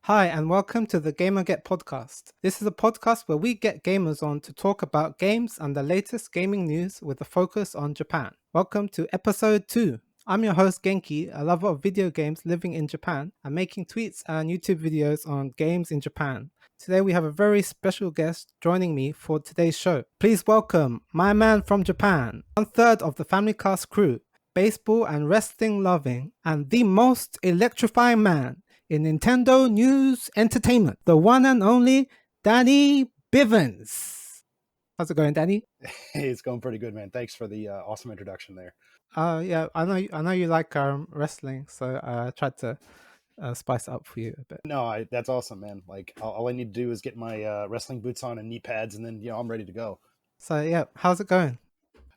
Hi, and welcome to the Gamer Get podcast. This is a podcast where we get gamers on to talk about games and the latest gaming news with a focus on Japan. Welcome to episode 2. I'm your host Genki, a lover of video games living in Japan and making tweets and YouTube videos on games in Japan. Today we have a very special guest joining me for today's show. Please welcome my man from Japan, 1/3 of the Family Cast crew, baseball and wrestling loving, and the most electrifying man in Nintendo News Entertainment, the one and only Danny Bivens. How's it going, Danny? Hey, it's going pretty good, man. Thanks for the awesome introduction there. Yeah, I know you like wrestling, so I tried to spice it up for you a bit. No, that's awesome, man. Like all I need to do is get my wrestling boots on and knee pads, and then I'm ready to go. So yeah, how's it going?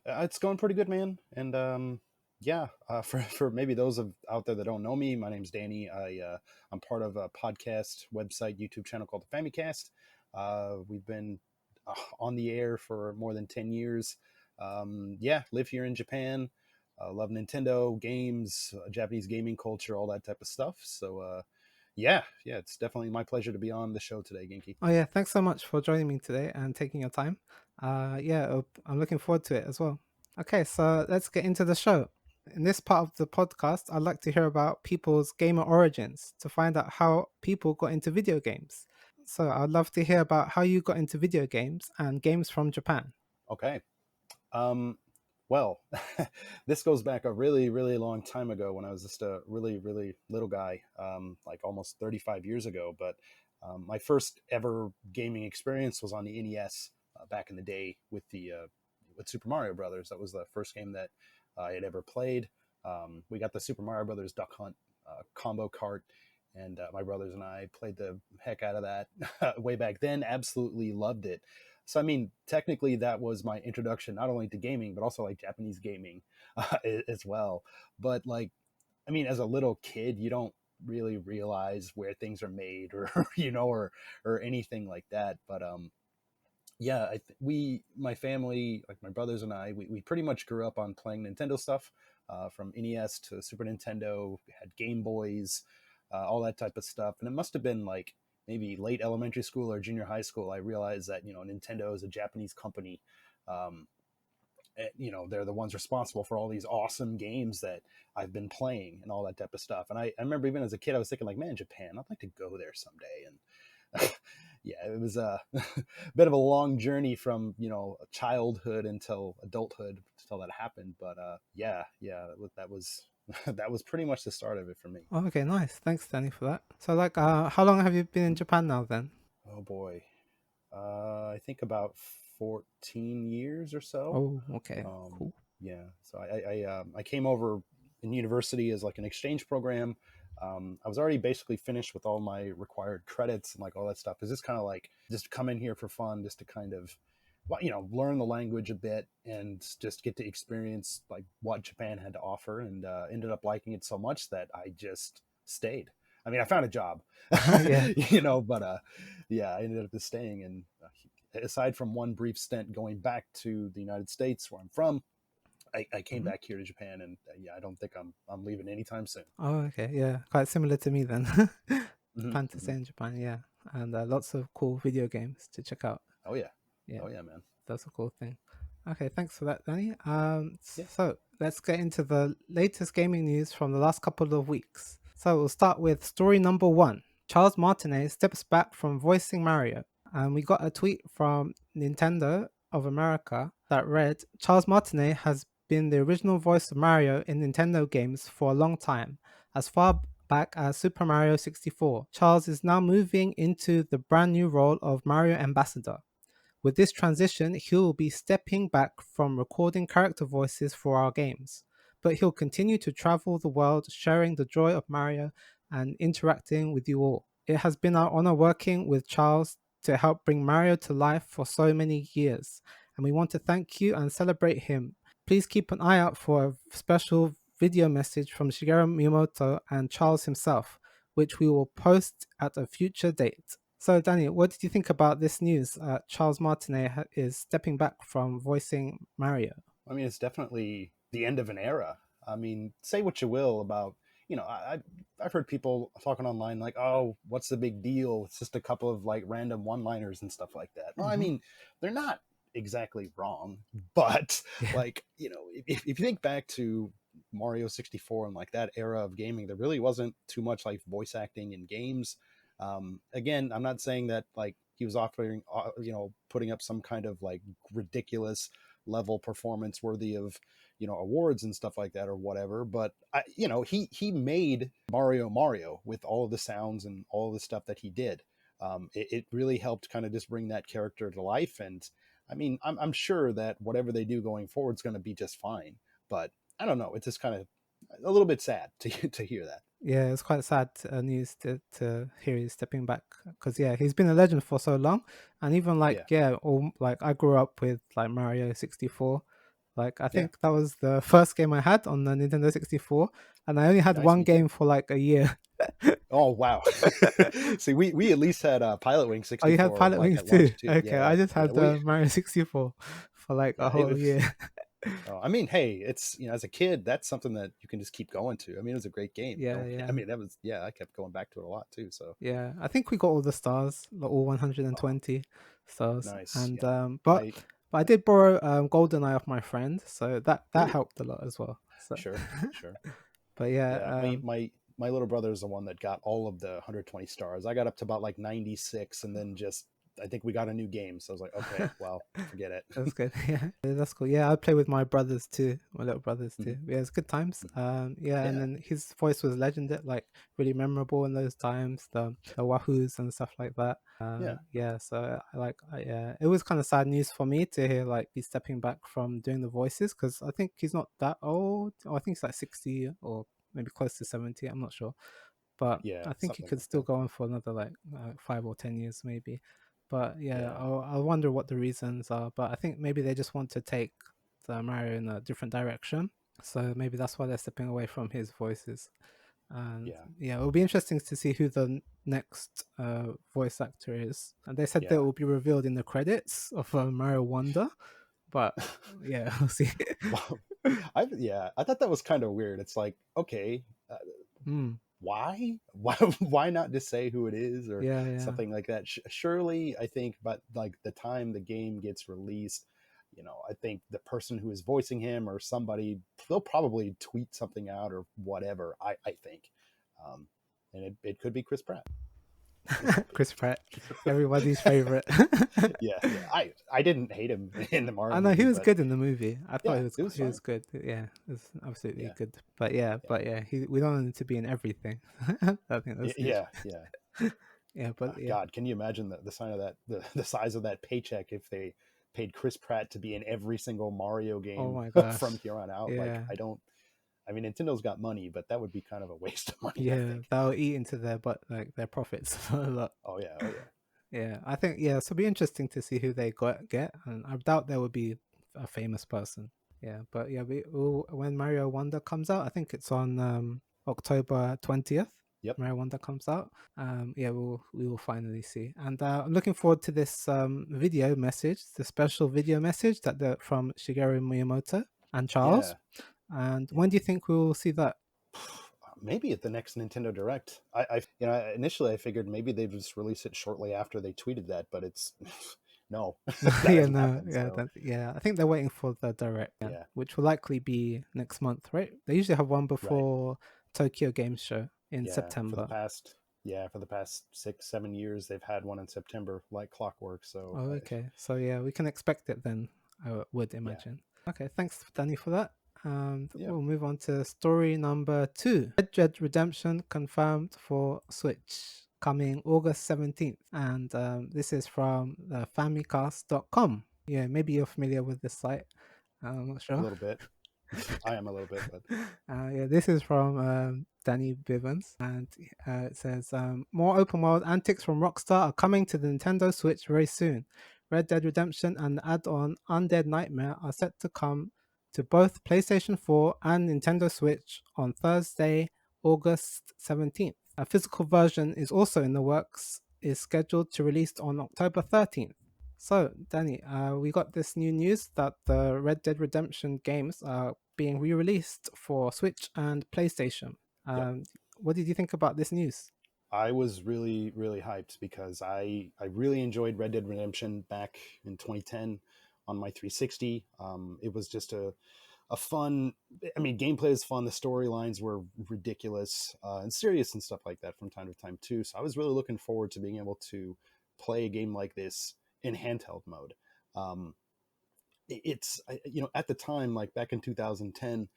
It's going pretty good, man. And for maybe those out there that don't know me, my name's Danny. I'm part of a podcast website, YouTube channel called the Famicast. We've been on the air for more than 10 years. Live here in Japan. Love Nintendo games, Japanese gaming culture, all that type of stuff. So it's definitely my pleasure to be on the show today, Genki. Oh yeah, thanks so much for joining me today and taking your time. I'm looking forward to it as well. Okay, so let's get into the show. In this part of the podcast, I'd like to hear about people's gamer origins to find out how people got into video games. So I'd love to hear about how you got into video games and games from Japan. Okay. Well, this goes back a really, really long time ago when I was just a really, really little guy, like almost 35 years ago. But my first ever gaming experience was on the NES back in the day with with Super Mario Brothers. That was the first game that I had ever played. We got the Super Mario Brothers Duck Hunt combo cart, and my brothers and I played the heck out of that way back then. Absolutely loved it. So, I mean, technically, that was my introduction not only to gaming, but also like Japanese gaming as well. But like, I mean, as a little kid, you don't really realize where things are made or, or anything like that. But my family, like my brothers and I, we pretty much grew up on playing Nintendo stuff from NES to Super Nintendo. We had Game Boys, all that type of stuff. And it must have been like maybe late elementary school or junior high school. I realized that, Nintendo is a Japanese company. They're the ones responsible for all these awesome games that I've been playing and all that type of stuff. And I remember even as a kid, I was thinking like, man, Japan, I'd like to go there someday. And yeah, it was a bit of a long journey from childhood until adulthood until that happened. But that was that was pretty much the start of it for me. Oh, okay, nice. Thanks, Danny, for that. So, how long have you been in Japan now then? Oh boy, I think about 14 years or so. Oh, okay, Um, cool. yeah, so I came over in university as like an exchange program. I was already basically finished with all my required credits and like all that stuff. It's just kind of like just come in here for fun, just to kind of, learn the language a bit and just get to experience like what Japan had to offer. And ended up liking it so much that I just stayed. I mean, I found a job, Yeah. but I ended up just staying. And aside from one brief stint going back to the United States where I'm from, I came Mhm. back here to Japan, and I don't think I'm leaving anytime soon. Oh, okay, yeah, quite similar to me then. Hmm. Plan to stay Hmm. in Japan, yeah, and lots of cool video games to check out. Oh yeah, Yeah, oh yeah, man. that's a cool thing. Okay, thanks for that, Danny. Yeah. So let's get into the latest gaming news from the last couple of weeks. So we'll start with story number 1. Charles Martinet steps back from voicing Mario, and we got a tweet from Nintendo of America that read, Charles Martinet has been the original voice of Mario in Nintendo games for a long time, as far back as Super Mario 64. Charles is now moving into the brand new role of Mario Ambassador. With this transition, he'll be stepping back from recording character voices for our games, but he'll continue to travel the world sharing the joy of Mario and interacting with you all. It has been our honor working with Charles to help bring Mario to life for so many years, and we want to thank you and celebrate him. Please keep an eye out for a special video message from Shigeru Miyamoto and Charles himself, which we will post at a future date. So, Daniel, what did you think about this news? Charles Martinet is stepping back from voicing Mario. I mean, it's definitely the end of an era. I mean, say what you will about I've heard people talking online like, oh, what's the big deal? It's just a couple of like random one-liners and stuff like that. Well, I Mm-hmm. mean, they're not exactly wrong, but Yeah. like, if you think back to Mario 64 and like that era of gaming, there really wasn't too much like voice acting in games. Again, I'm not saying that like he was offering, putting up some kind of like ridiculous level performance worthy of awards and stuff like that or whatever, but he made Mario with all of the sounds and all of the stuff that he did. It really helped kind of just bring that character to life. And I mean, I'm sure that whatever they do going forward is going to be just fine, but I don't know, it's just kind of a little bit sad to hear that. Yeah, it's quite sad news to hear he's stepping back because yeah, he's been a legend for so long, and even like Yeah, like I grew up with like Mario 64. Like I yeah, think that was the first game I had on the Nintendo 64, and I only had nice, one me too. game for like a year. Oh wow. See, we at least had Pilot Wing Oh, you had 64 Pilot like Wings at too? launch too. Okay, I Yeah, just yeah, had Mario 64 for like a yeah, it whole was. year. I mean, hey, it's as a kid, that's something that you can just keep going to. I mean, it was a great game. Yeah, I yeah, mean, that was, yeah, I kept going back to it a lot too. So, yeah. I think we got all the stars, like all oh, 120 stars, nice. and Yeah, but I I did borrow GoldenEye off my friend, so that ooh, helped a lot as well. So, sure, sure. but yeah, Yeah, my little brother is the one that got all of the 120 stars. I got up to about like 96, and then just I think we got a new game, so I was like, okay, well, forget it. that's good. Yeah, that's cool. Yeah, I play with my brothers too, my little brothers too. Mhm, Yeah, it's good times. mhm. Yeah, and Yeah, then his voice was legendary, like really memorable in those times. The wahoos and stuff like that. yeah, Yeah, so yeah, it was kind of sad news for me to hear like he's stepping back from doing the voices because I think he's not that old. Or I think he's like 60 or maybe close to 70. I'm not sure, but yeah, I think he something could like still that. go on for another like 5 or 10 years maybe. But yeah, Yeah, I wonder what the reasons are. But I think maybe they just want to take the Mario in a different direction. So maybe that's why they're stepping away from his voices. And yeah, yeah, it'll be interesting to see who the next voice actor is. And they said that yeah. will be revealed in the credits of Mario Wonder. But yeah, we'll see. Wow. I thought that was kind of weird. It's like, okay, Mm, why not just say who it is or yeah, yeah. something like that? Surely, I think, but like the time the game gets released, I think the person who is voicing him or somebody, they'll probably tweet something out or whatever. I think, um, and it could be Chris Pratt. It could be. Chris Pratt, everybody's favorite. Yeah, yeah. I didn't hate him in the I Mario know he movie, was but good in the movie. I thought yeah, it was he was fine. good. Yeah, it was absolutely Yeah, good. But yeah, yeah, we don't want him to be in everything. I think that's the yeah, issue. yeah. Yeah, but yeah. God, can you imagine the sign of that the size of that paycheck if they paid Chris Pratt to be in every single Mario Oh game my gosh. from here on out? Like, Yeah, I don't. I mean, Nintendo's got money, but that would be kind of a waste of money, I yeah, think. that'll eat into their like their profits a lot. Oh yeah, oh yeah, Yeah, I think yeah. So it'll be interesting to see who they get, and I doubt there would be a famous person. Yeah, but yeah, when Mario Wonder comes out, I think it's on October 20th. yep, Mario Wonder comes out. Yeah, we will finally see, and I'm looking forward to this video message, the special video message that from Shigeru Miyamoto and Charles. yeah, And yeah. when do you think we will see that? Maybe at the next Nintendo Direct. Initially I figured maybe they'd just release it shortly after they tweeted that, but it's no, that Yeah, hasn't no, happened. yeah, So I think they're waiting for the direct, yeah, yeah, which will likely be next month, right? They usually have one right. before Tokyo Game Show in Yeah, September. for the past 6 7 years they've had one in September like clockwork. So Oh, okay. So yeah, we can expect it then, I would yeah, imagine. Okay, thanks, Danny, for that. yeah, We'll move on to story number 2. Red Dead Redemption confirmed for Switch coming August 17th. And this is from famicast.com. Yeah, maybe you're familiar with this site. I'm not a sure. little bit. I am a little bit, but Yeah, this is from Danny Bivens, and it says more open world antics from Rockstar are coming to the Nintendo Switch very soon. Red Dead Redemption and the add-on Undead Nightmare are set to come to both PlayStation 4 and Nintendo Switch on Thursday, August 17th. A physical version is also in the works, is scheduled to release on October 13th. So, Danny, we got this new news that the Red Dead Redemption games are being re-released for Switch and PlayStation. Yep. What did you think about this news? I was really, really hyped because I really enjoyed Red Dead Redemption back in 2010 on my 360. It was just a fun. I mean, gameplay is fun. The storylines were ridiculous and serious and stuff like that from time to time too. So I was really looking forward to being able to play a game like this in handheld mode. Um, it's at the time, like back in 2010,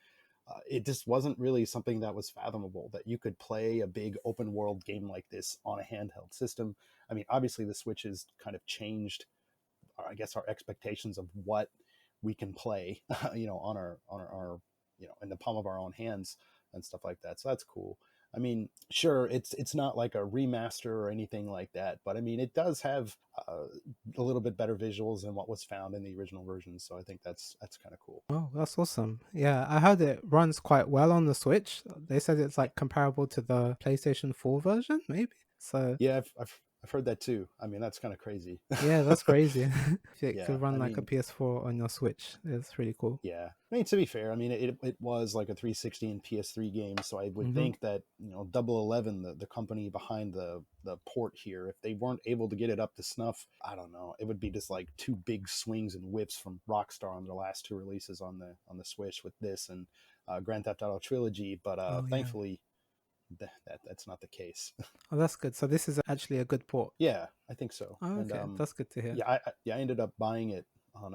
it just wasn't really something that was fathomable that you could play a big open world game like this on a handheld system. I mean, obviously the Switch has kind of changed, I guess, our expectations of what we can play, on our in the palm of our own hands and stuff like that. So that's cool. I mean, sure, it's not like a remaster or anything like that, but I mean, it does have a little bit better visuals than what was found in the original version. So I think that's kind of cool. Oh, that's awesome. Yeah, I heard it runs quite well on the Switch. They said it's like comparable to the PlayStation 4 version, maybe. So, Yeah, I've heard that too. I mean, that's kind of crazy. yeah, that's crazy. If it Yeah, could run I like a mean, PS4 on your Switch, it's really cool. yeah. I mean, to be fair, I mean, it was like a 360 and PS3 game, so I would Hmm. think that Double Eleven, the company behind the port here, if they weren't able to get it up to snuff, I don't know, it would be just like two big swings and whips from Rockstar on their last two releases on the Switch with this and Grand Theft Auto Trilogy. But Oh, yeah. thankfully, that's not the case. Oh, that's good. So this is actually a good port. Yeah, I think so. Oh, And okay. That's good to hear. yeah, I ended up buying it on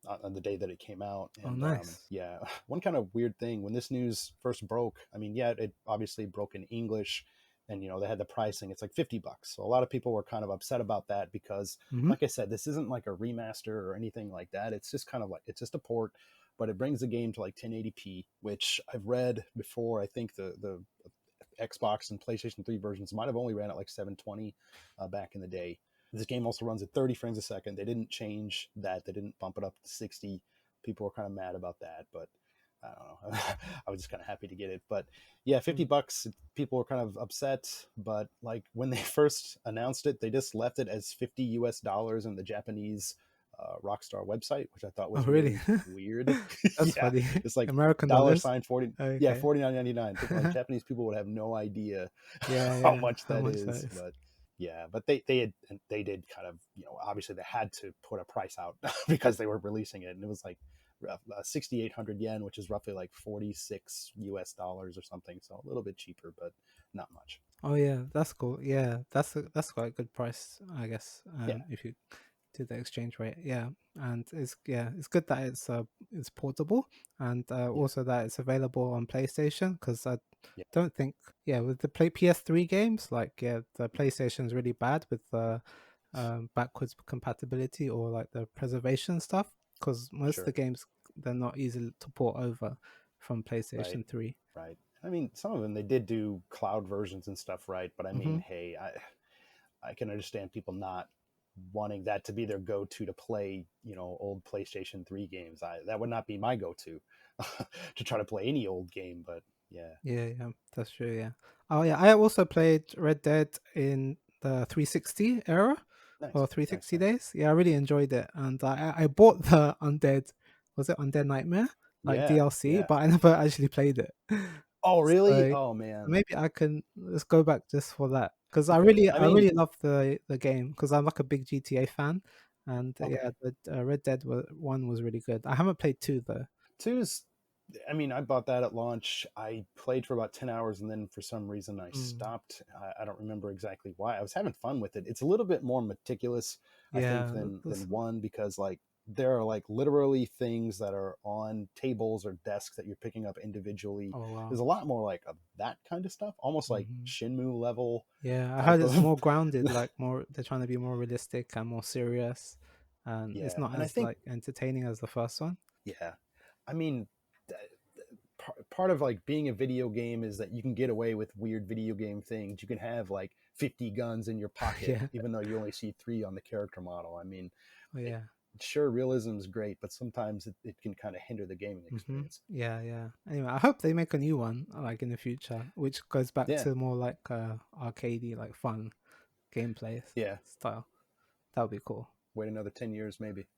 on the day that it came out. Oh, And nice. yeah, one kind of weird thing when this news first broke. I mean, yeah, it obviously broke in English, and they had the pricing. It's like $50. So a lot of people were kind of upset about that because, Hmm. like I said, this isn't like a remaster or anything like that. It's just kind of like it's just a port. But it brings the game to like 1080p, which I've read before. I think the Xbox and PlayStation 3 versions might have only ran at like 720 back in the day. This game also runs at 30 frames a second. They didn't change that. They didn't bump it up to 60. People were kind of mad about that, but I don't know. I was just kind of happy to get it. But yeah, $50. People were kind of upset, but like when they first announced it, they just left it as 50 US dollars in the Japanese Rockstar website, which I thought Oh, was really? really weird. That's Yeah, funny. it's like American dollar dollars. sign 40, yeah, Okay. 49.99. Like Japanese people would have no idea Yeah, how yeah. much How that much that is. is? But yeah, but they did kind of, obviously they had to put a price out because they were releasing it, and it was like 6,800 yen, which is roughly like 46 US dollars or something. So a little bit cheaper, but not much. Oh, yeah. That's cool. Yeah, that's quite a good price, I guess. Yeah, If you to the exchange rate. Yeah, and it's good that it's portable, and yeah, also that it's available on PlayStation. Because I yeah, don't think, yeah, with the PS3 games, like, yeah, the PlayStation is really bad with the backwards compatibility or like the preservation stuff. Because most of the sure, games, they're not easy to port over from right, PlayStation 3. right. I mean, some of them they did do cloud versions and stuff, right? But I Hmm. mean, hey, I can understand people not wanting that to be their go-to to play, old PlayStation 3 games. That would not be my go-to to try to play any old game, but yeah. Yeah, yeah, that's true. Yeah. Oh, yeah. I also played Red Dead in the 360 era Nice, or nice, 360 nice. days. Yeah, I really enjoyed it, and I bought the Undead. Was it Undead Nightmare, like Yeah, DLC? yeah. But I never actually played it. Oh, really? So Oh man. maybe I can let's go back just for that because I Okay. really I I mean, really love the game because I'm like a big GTA fan, and yeah, okay. the Red Dead one was really good. I haven't played two though. Two's I mean, I bought that at launch. I played for about 10 hours and then for some reason I Mm, stopped. I don't remember exactly why. I was having fun with it. It's a little bit more meticulous, I think, yeah, than one because like there are like literally things that are on tables or desks that you're picking up individually. oh wow. There's a lot more like of that kind of stuff, almost like Hmm. Shinmu level Yeah, I heard type it's of more grounded, like more they're trying to be more realistic and more serious, and it's yeah. not And I as think like entertaining as the first one. yeah. I mean, part of like being a video game is that you can get away with weird video game things. You can have like 50 guns in your pocket, Yeah. even though you only see three on the character model. I mean, Oh, it, yeah. sure, realism is great, but sometimes it can kind of hinder the gaming Mm-hmm. experience. Yeah, yeah. Anyway, I hope they make a new one like in the future, which goes back Yeah, to more like arcadey, like fun gameplay yeah. style. That would be cool. Wait another 10 years, maybe.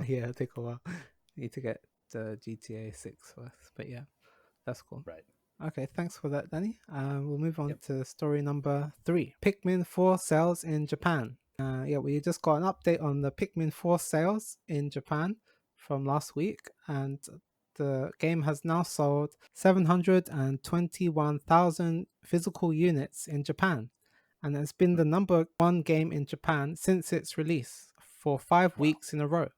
Yeah, take a while. Need to get the GTA 6 first, but yeah, that's cool. Right. Okay, thanks for that, Danny. We'll move on Yep. to story number 3. Pikmin 4 sales in Japan. Yeah, we just got an update on the Pikmin 4 sales in Japan from last week, and the game has now sold 721,000 physical units in Japan, and it's been Mm. the number one game in Japan since its release for 5 Wow. weeks in a row.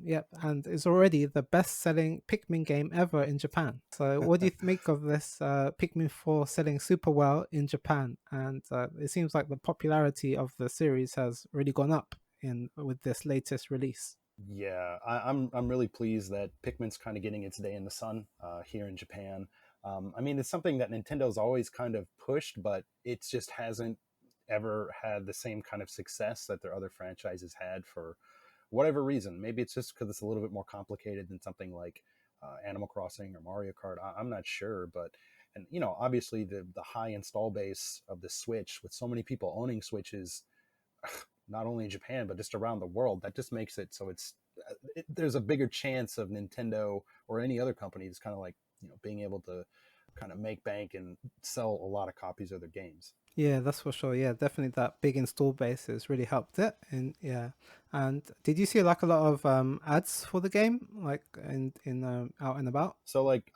Yep, and it's already the best-selling Pikmin game ever in Japan. So, what do you make of this Pikmin 4 selling super well in Japan? And it seems like the popularity of the series has really gone up in with this latest release. Yeah, I'm really pleased that Pikmin's kind of getting its day in the sun here in Japan. I mean, it's something that Nintendo's always kind of pushed, but it just hasn't ever had the same kind of success that their other franchises had for whatever reason. Maybe it's just because it's a little bit more complicated than something like Animal Crossing or Mario Kart. I'm not sure, but and obviously the high install base of the Switch with so many people owning Switches not only in Japan but just around the world, that just makes it so there's a bigger chance of Nintendo or any other company that's kind of like being able to kind of make bank and sell a lot of copies of their games. Yeah, that's for sure. Yeah, definitely that big install base has really helped it. And yeah, and did you see like a lot of ads for the game, like in out and about? So like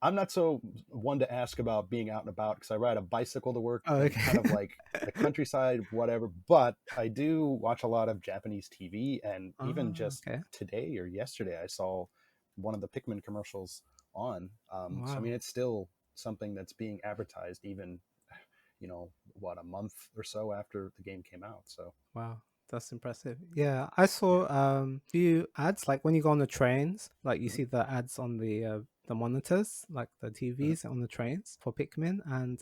I'm not so one to ask about being out and about because I ride a bicycle to work Oh, and kind okay. of like the countryside, whatever. But I do watch a lot of Japanese TV, and even Oh, just okay. today or yesterday, I saw one of the Pikmin commercials on. So I Wow. mean, it's still something that's being advertised, even what, a month or so after the game came out. So Wow, that's impressive. Yeah, I yeah. saw few ads like when you go on the trains, like you Hmm. see the ads on the monitors, like the Hmm. TVs on the trains for Pikmin, and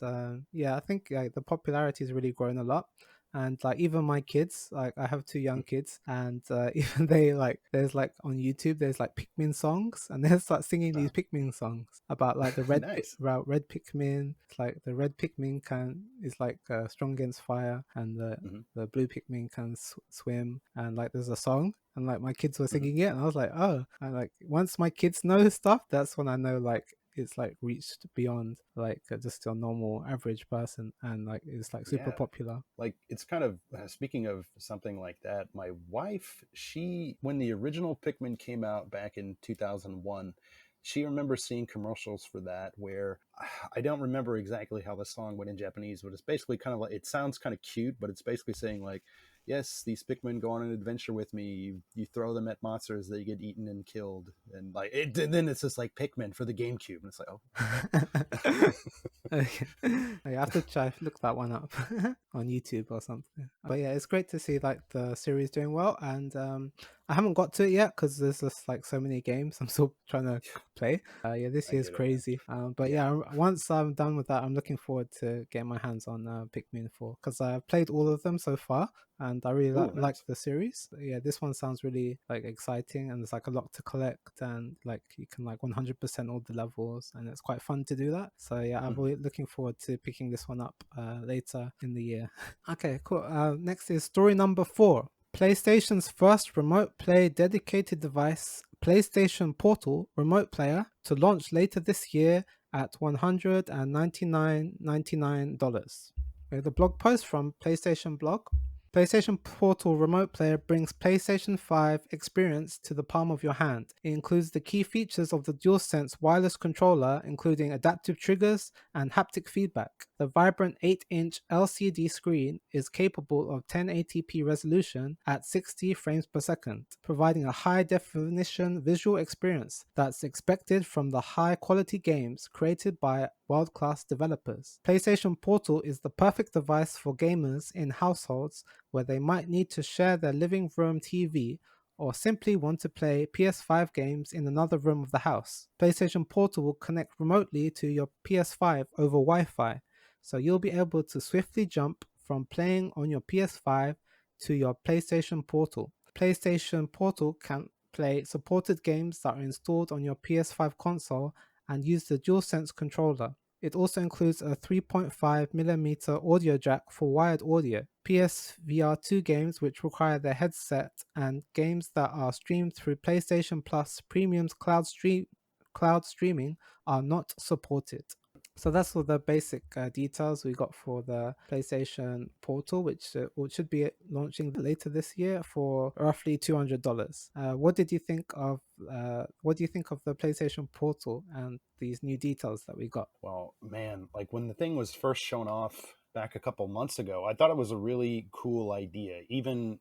yeah, I think like the popularity has really grown a lot. And like even my kids, like I have two young kids, and even they like there's like on YouTube there's like Pikmin songs, and they start singing these Pikmin songs about like Nice. about red Pikmin. It's like the red Pikmin can is like strong against fire, and Hmm. the blue Pikmin can swim, and like there's a song, and like my kids were Hmm. singing it, and I was like, oh, and like once my kids know stuff, that's when I know like it's like reached beyond like just a normal average person, and like it's like super Yeah. popular. Like it's kind of speaking of something like that, my wife, when the original Pikmin came out back in 2001, she remembers seeing commercials for that where I don't remember exactly how the song went in Japanese, but it's basically kind of like, it sounds kind of cute, but it's basically saying like, yes, these Pikmin go on an adventure with me. You throw them at monsters, they get eaten and killed, and like and then it's just like Pikmin for the GameCube, and it's like, oh, okay. Okay. I have to try look that one up on YouTube or something. But yeah, it's great to see like the series doing well, and I haven't got to it yet because there's just like so many games I'm still trying to play. Yeah, this I year's get it, man. crazy. But Yeah. yeah, once I'm done with that, I'm looking forward to getting my hands on Pikmin 4 because I've played all of them so far, and I really Oh, like nice. the series. Yeah, this one sounds really like exciting, and there's like a lot to collect, and like you can like 100% all the levels, and it's quite fun to do that. So yeah, I'm Hmm. really looking forward to picking this one up later in the year. Okay, cool. Next is story number 4. PlayStation's first remote play dedicated device, PlayStation Portal Remote Player, to launch later this year at $199.99. The blog post from PlayStation Blog. PlayStation Portal Remote Player brings PlayStation 5 experience to the palm of your hand. It includes the key features of the DualSense wireless controller, including adaptive triggers and haptic feedback. The vibrant 8-inch LCD screen is capable of 1080p resolution at 60 frames per second, providing a high definition visual experience that's expected from the high quality games created by world class developers. PlayStation Portal is the perfect device for gamers in households where they might need to share their living room TV or simply want to play PS5 games in another room of the house. PlayStation Portal will connect remotely to your PS5 over Wi Fi, so you'll be able to swiftly jump from playing on your PS5 to your PlayStation Portal. PlayStation Portal can play supported games that are installed on your PS5 console and use the DualSense controller. It also includes a 3.5mm audio jack for wired audio, PSVR2 games which require the headset, and games that are streamed through PlayStation Plus Premium's cloud streaming are not supported. So that's all the basic details we got for the PlayStation Portal, which should be launching later this year for roughly $200. What did you think of? What do you think of the PlayStation Portal and these new details that we got? Well, man, like when the thing was first shown off back a couple months ago, I thought it was a really cool idea, even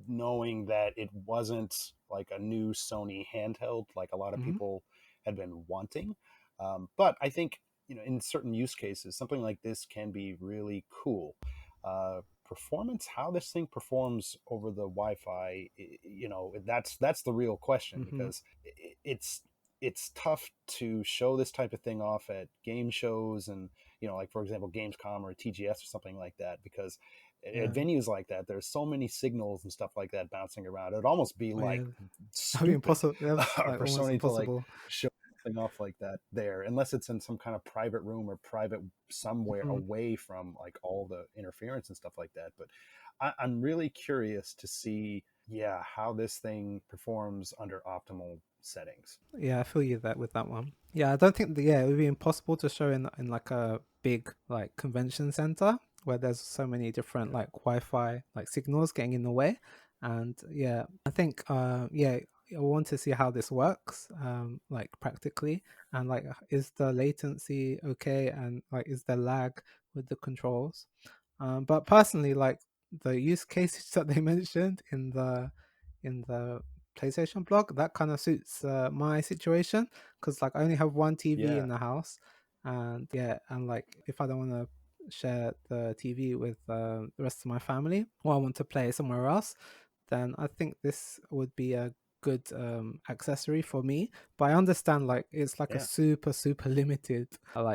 knowing that it wasn't like a new Sony handheld like a lot of Hmm. people had been wanting. But I think, in certain use cases, something like this can be really cool. Performance, how this thing performs over the Wi-Fi, that's the real question, Hmm. because it's tough to show this type of thing off at game shows and, like for example Gamescom or TGS or something like that, because at Yeah. venues like that there's so many signals and stuff like that bouncing around. It'd almost be Oh like yeah. That'd be stupid impossible. That's like for almost Sony to like impossible. show something off like that there, unless it's in some kind of private room or private somewhere Mhm. away from like all the interference and stuff like that. But I'm really curious to see, yeah, how this thing performs under optimal settings. Yeah, I feel you that with that one. Yeah, I don't think yeah, it would be impossible to show in like a big like convention center where there's so many different Yeah, like Wi-Fi like signals getting in the way. And yeah, I think yeah, I want to see how this works like practically, and like is the latency okay, and like is the lag with the controls. But personally, like the use cases that they mentioned in the PlayStation blog, that kind of suits my situation, because like I only have one TV in yeah, the house, and yeah, and like if I don't want to share the TV with the rest of my family, or I want to play somewhere else, then I think this would be a good accessory for me. But I understand like it's like a yeah. super limited Hmm.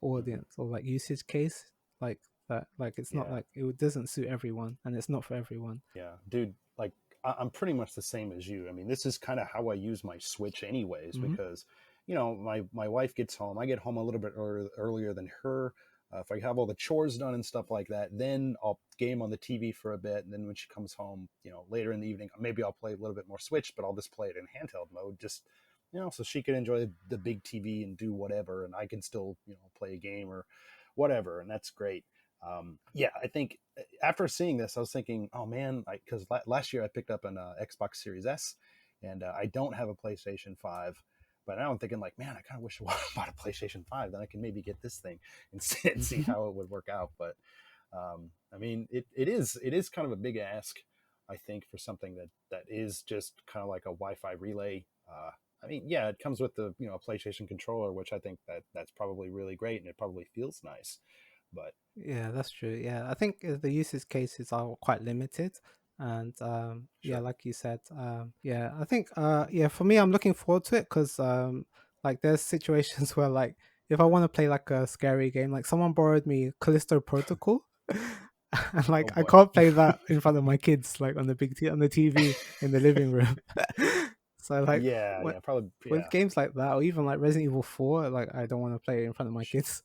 audience or like usage case, like that, like it's not Yeah, like it doesn't suit everyone, and it's not for everyone. yeah, dude. Like I'm pretty much the same as you. I mean, this is kind of how I use my Switch, anyways, Hmm. because my wife gets home. I get home a little bit earlier than her. If I have all the chores done and stuff like that, then I'll game on the TV for a bit, and then when she comes home, later in the evening, maybe I'll play a little bit more Switch, but I'll just play it in handheld mode, just so she can enjoy the big TV and do whatever, and I can still play a game or whatever, and that's great. Yeah, I think after seeing this, I was thinking, oh man, because last year I picked up an Xbox Series S, and I don't have a PlayStation 5. But now I'm thinking, like, man, I kind of wish I bought a PlayStation 5. Then I can maybe get this thing and see Hmm. how it would work out. But I mean, it is kind of a big ask, I think, for something that is just kind of like a Wi-Fi relay. I mean, yeah, it comes with the PlayStation controller, which I think that's probably really great, and it probably feels nice. But Yeah, that's true. Yeah, I think the usage cases are quite limited, and yeah, sure, like you said, yeah, I think yeah, for me, I'm looking forward to it because like there's situations where like if I want to play like a scary game, like someone borrowed me Callisto Protocol, and oh like I boy. can't play that in front of my kids, like on on the TV in the living room. So like Yeah, what yeah, probably, with yeah, games like that, or even like Resident Evil 4, like I don't want to play it in front of my kids.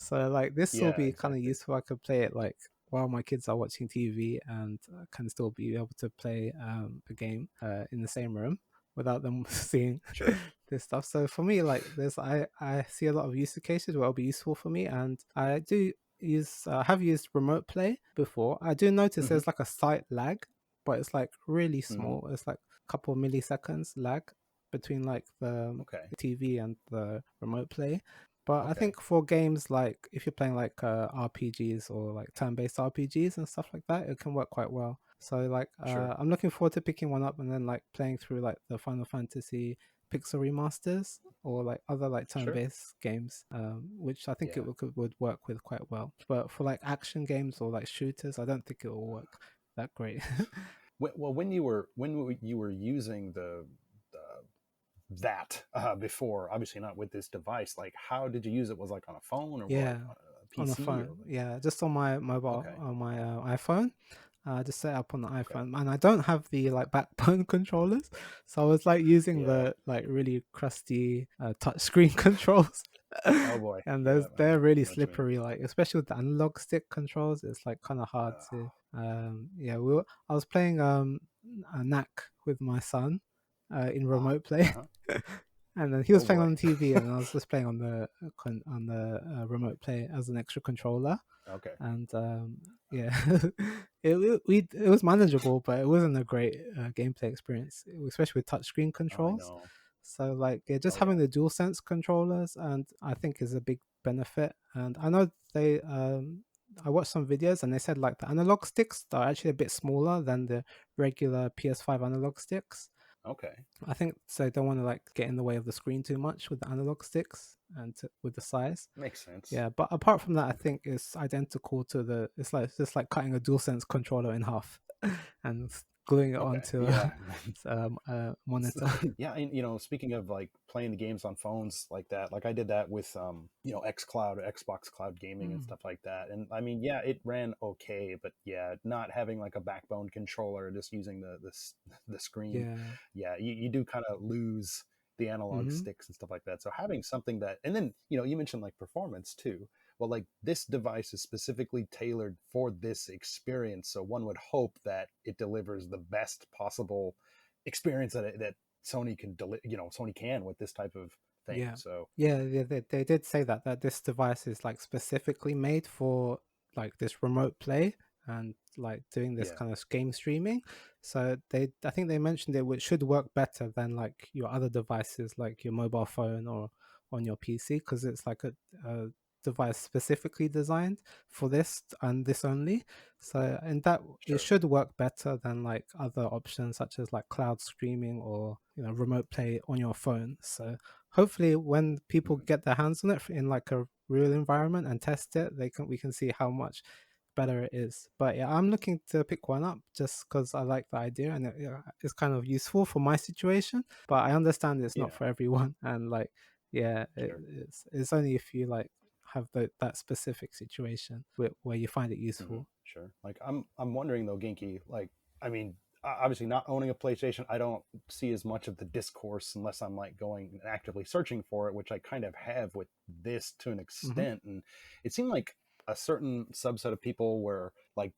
So like this will yeah, be kind of exactly. useful. I could play it like while my kids are watching TV, and can still be able to play a game in the same room without them seeing Sure. this stuff. So for me, like this, I see a lot of use cases where it'll be useful for me, and I do use have used remote play before. I do notice Hmm. there's like a slight lag, but it's like really Hmm. small. It's like a couple of milliseconds lag between like Okay. the TV and the remote play. But I Okay. think for games like if you're playing like RPGs or like turn-based RPGs and stuff like that, it can work quite well. So like Sure. I'm looking forward to picking one up and then like playing through like the Final Fantasy pixel remasters or like other like Sure. turn-based games, which I think Yeah. would work with quite well. But for like action games or like shooters, I don't think it will work that great. Well, when you were using that before, obviously not with this device, like how did you use it? Was it, like, on a phone or what? Yeah, On a on the PC or phone. like? Yeah, just on my mobile, Okay. on my iPhone. Just set up on the Okay. iPhone, and I don't have the like backbone controllers, so I was like using Yeah. the like really crusty touchscreen controls, Oh boy. and Yeah, they're really I know what you mean. slippery. Like especially with the analog stick controls, it's like kind of hard Uh, to. Yeah, I was playing a knack with my son in ah. remote play, Uh-huh. And then he was Oh playing boy. on the TV, and I was just playing on the remote play as an extra controller. Okay. And yeah, it was manageable, but it wasn't a great gameplay experience, especially with touchscreen Oh, I controls. know. So like, yeah, just Oh yeah. having the DualSense controllers, and I think is a big benefit. And I know they, I watched some videos, and they said like the analog sticks are actually a bit smaller than the regular PS5 analog sticks. Okay. I think so. They don't want to like get in the way of the screen too much with the analog sticks and with the size. Makes sense. Yeah, but apart from that, I Okay. think it's identical to the. It's just like cutting a DualSense controller in half and gluing it Okay. onto Yeah. a monitor. Yeah, and speaking of like playing the games on phones like that, like I did that with X Cloud, Xbox Cloud Gaming and Mm, stuff like that. And I mean, yeah, it ran okay, but yeah, not having like a backbone controller, just using the screen, yeah. yeah, you do kind of lose the analog Hmm. sticks and stuff like that. So having something that, and then you mentioned like performance too. Well, like this device is specifically tailored for this experience, so one would hope that it delivers the best possible experience that Sony can Sony can with this type of thing. Yeah, So yeah. They did say that this device is like specifically made for like this remote play and like doing this yeah, kind of game streaming. So I think they mentioned should work better than like your other devices, like your mobile phone or on your PC, because it's like a device specifically designed for this and this only. So and that it sure. should work better than like other options such as like cloud streaming or remote play on your phone. So hopefully when people Mhm. get their hands on it in like a real environment and test it, we can see how much better it is. But yeah, I'm looking to pick one up just because I like the idea, and it's kind of useful for my situation. But I understand it's not Yeah, for everyone, and like yeah, sure. it's only if you like have that specific situation where you find it Hmm. useful. Sure. Like I'm wondering though, Genki. Like I mean, obviously not owning a PlayStation, I don't see as much of the discourse unless I'm like going and actively searching for it, which I kind of have with this to an Hmm. extent. And it seemed like a certain subset of people were like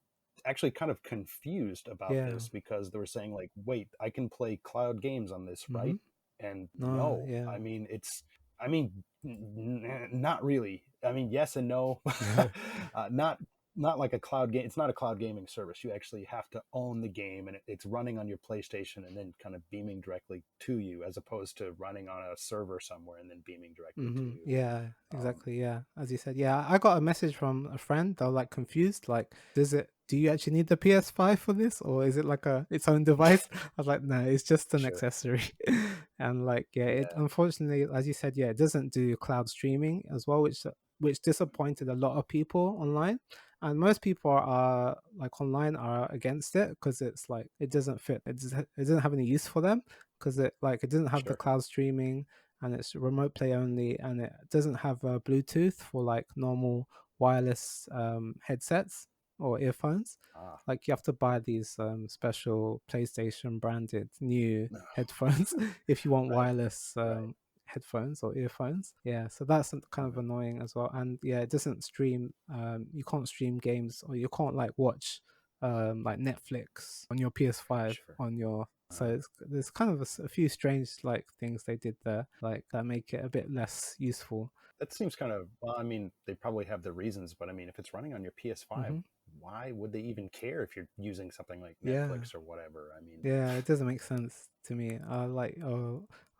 actually kind of confused about Yeah. this because they were saying like, wait, I can play cloud games on this, Hmm. right? And No. no, Yeah. I mean I mean, not really. I mean, yes and no. Not like a cloud game. It's not a cloud gaming service. You actually have to own the game, and it's running on your PlayStation and then kind of beaming directly to you, as opposed to running on a server somewhere and then beaming directly to Hmm. you. Yeah, Um, exactly. Yeah, as you said. Yeah, I got a message from a friend. They were like confused. Like, do you actually need the PS5 for this, or is it like its own device? I was like, no, it's just an sure. accessory. And like, yeah, it Yeah. unfortunately, as you said, yeah, it doesn't do cloud streaming as well, which disappointed a lot of people online. And most people are like online are against it because it's like it doesn't fit. It doesn't have any use for them because it doesn't have the Sure. cloud streaming, and it's remote play only, and it doesn't have Bluetooth for like normal wireless headsets or earphones. Ah. Like you have to buy these special PlayStation branded new headphones if you want Right. wireless Right. headphones or earphones. Yeah, so that's kind of Okay. annoying as well. And yeah, it doesn't stream. You can't stream games, or you can't like watch like Netflix on your PS5 Sure. on your. So Uh, there's kind of a few strange like things they did there, like that make it a bit less useful. that seems kind of, well, I mean, they probably have the reasons, but I mean, if it's running on your PS5, Hmm. why would they even care if you're using something like Yeah, Netflix or whatever? I mean, yeah, it doesn't make sense to me.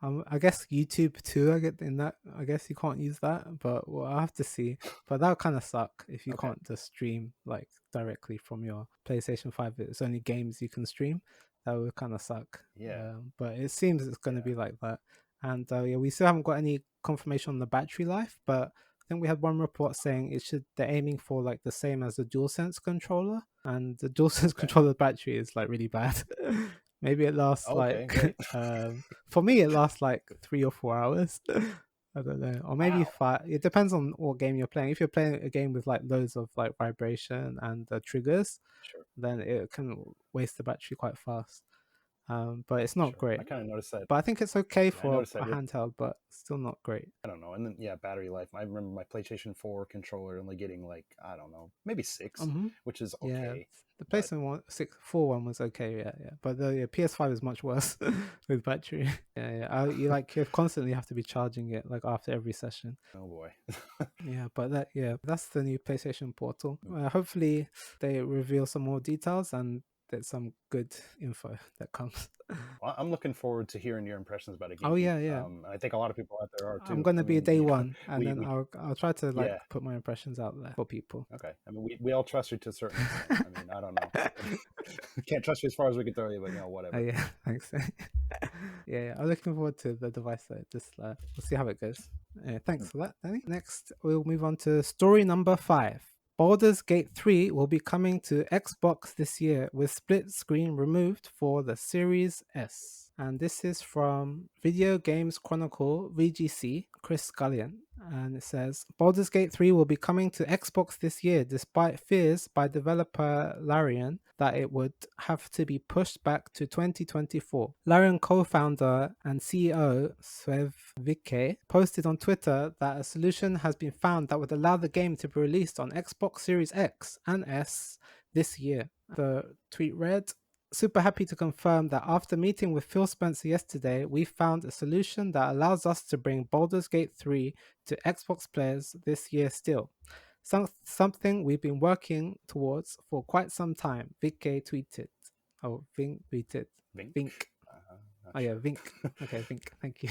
I guess YouTube too. I get in that. I guess you can't use that, but well, I have to see. But that kind of suck if you okay. can't just stream like directly from your PlayStation 5. It's only games you can stream. That would kind of suck. Yeah. But it seems it's going to Yeah. be like that. And yeah, we still haven't got any confirmation on the battery life, but I think we had one report saying they're aiming for like the same as the DualSense controller, and the DualSense Okay. controller battery is like really bad. Maybe it lasts Okay. like Great. for me it lasts like 3 or 4 hours. I don't know, or maybe Wow. five. It depends on what game you're playing. If you're playing a game with like loads of like vibration and triggers, Sure. then it can waste the battery quite fast. but it's not Sure. great. I kind of noticed that. But I think it's okay I for noticed that a with, handheld, but still not great. I don't know. And then, yeah, battery life. I remember my PlayStation 4 controller only getting like, I don't know, maybe 6, Mm-hmm. which is Yeah, okay. the But PlayStation 4 one was okay. Yeah, yeah, but the PS5 is much worse with battery. Yeah, yeah. You constantly have to be charging it like after every session. oh boy. Yeah, but that's the new PlayStation Portal. Hopefully, they reveal some more details and there's some good info that comes. Well, I'm looking forward to hearing your impressions about it, Oh Genki. yeah, yeah. And I think a lot of people out there are I'm too. I gonna be a mean, day one, and then we I'll try to like yeah. put my impressions out there for people. Okay. I mean, we all trust you to a certain extent. I mean, I don't know. Can't trust you as far as we can throw you, but Oh whatever. yeah, thanks. Yeah, yeah, I'm looking forward to the device though. Just we'll see how it goes. Thanks for that, Danny. Next, we'll move on to story number 5. Baldur's Gate 3 will be coming to Xbox this year with split screen removed for the Series S. And this is from Video Games Chronicle VGC, Chris Scullion. And it says Baldur's Gate 3 will be coming to Xbox this year despite fears by developer Larian that it would have to be pushed back to 2024. Larian co-founder and CEO Svev Vike posted on Twitter that a solution has been found that would allow the game to be released on Xbox Series X and S this year. The tweet read, "Super happy to confirm that after meeting with Phil Spencer yesterday, we found a solution that allows us to bring Baldur's Gate 3 to Xbox players this year still. Something we've been working towards for quite some time," Vicky tweeted. Oh, Vink tweeted. Vink? Vink. Not Oh yeah, sure. Vink. Okay, Vink. Thank you.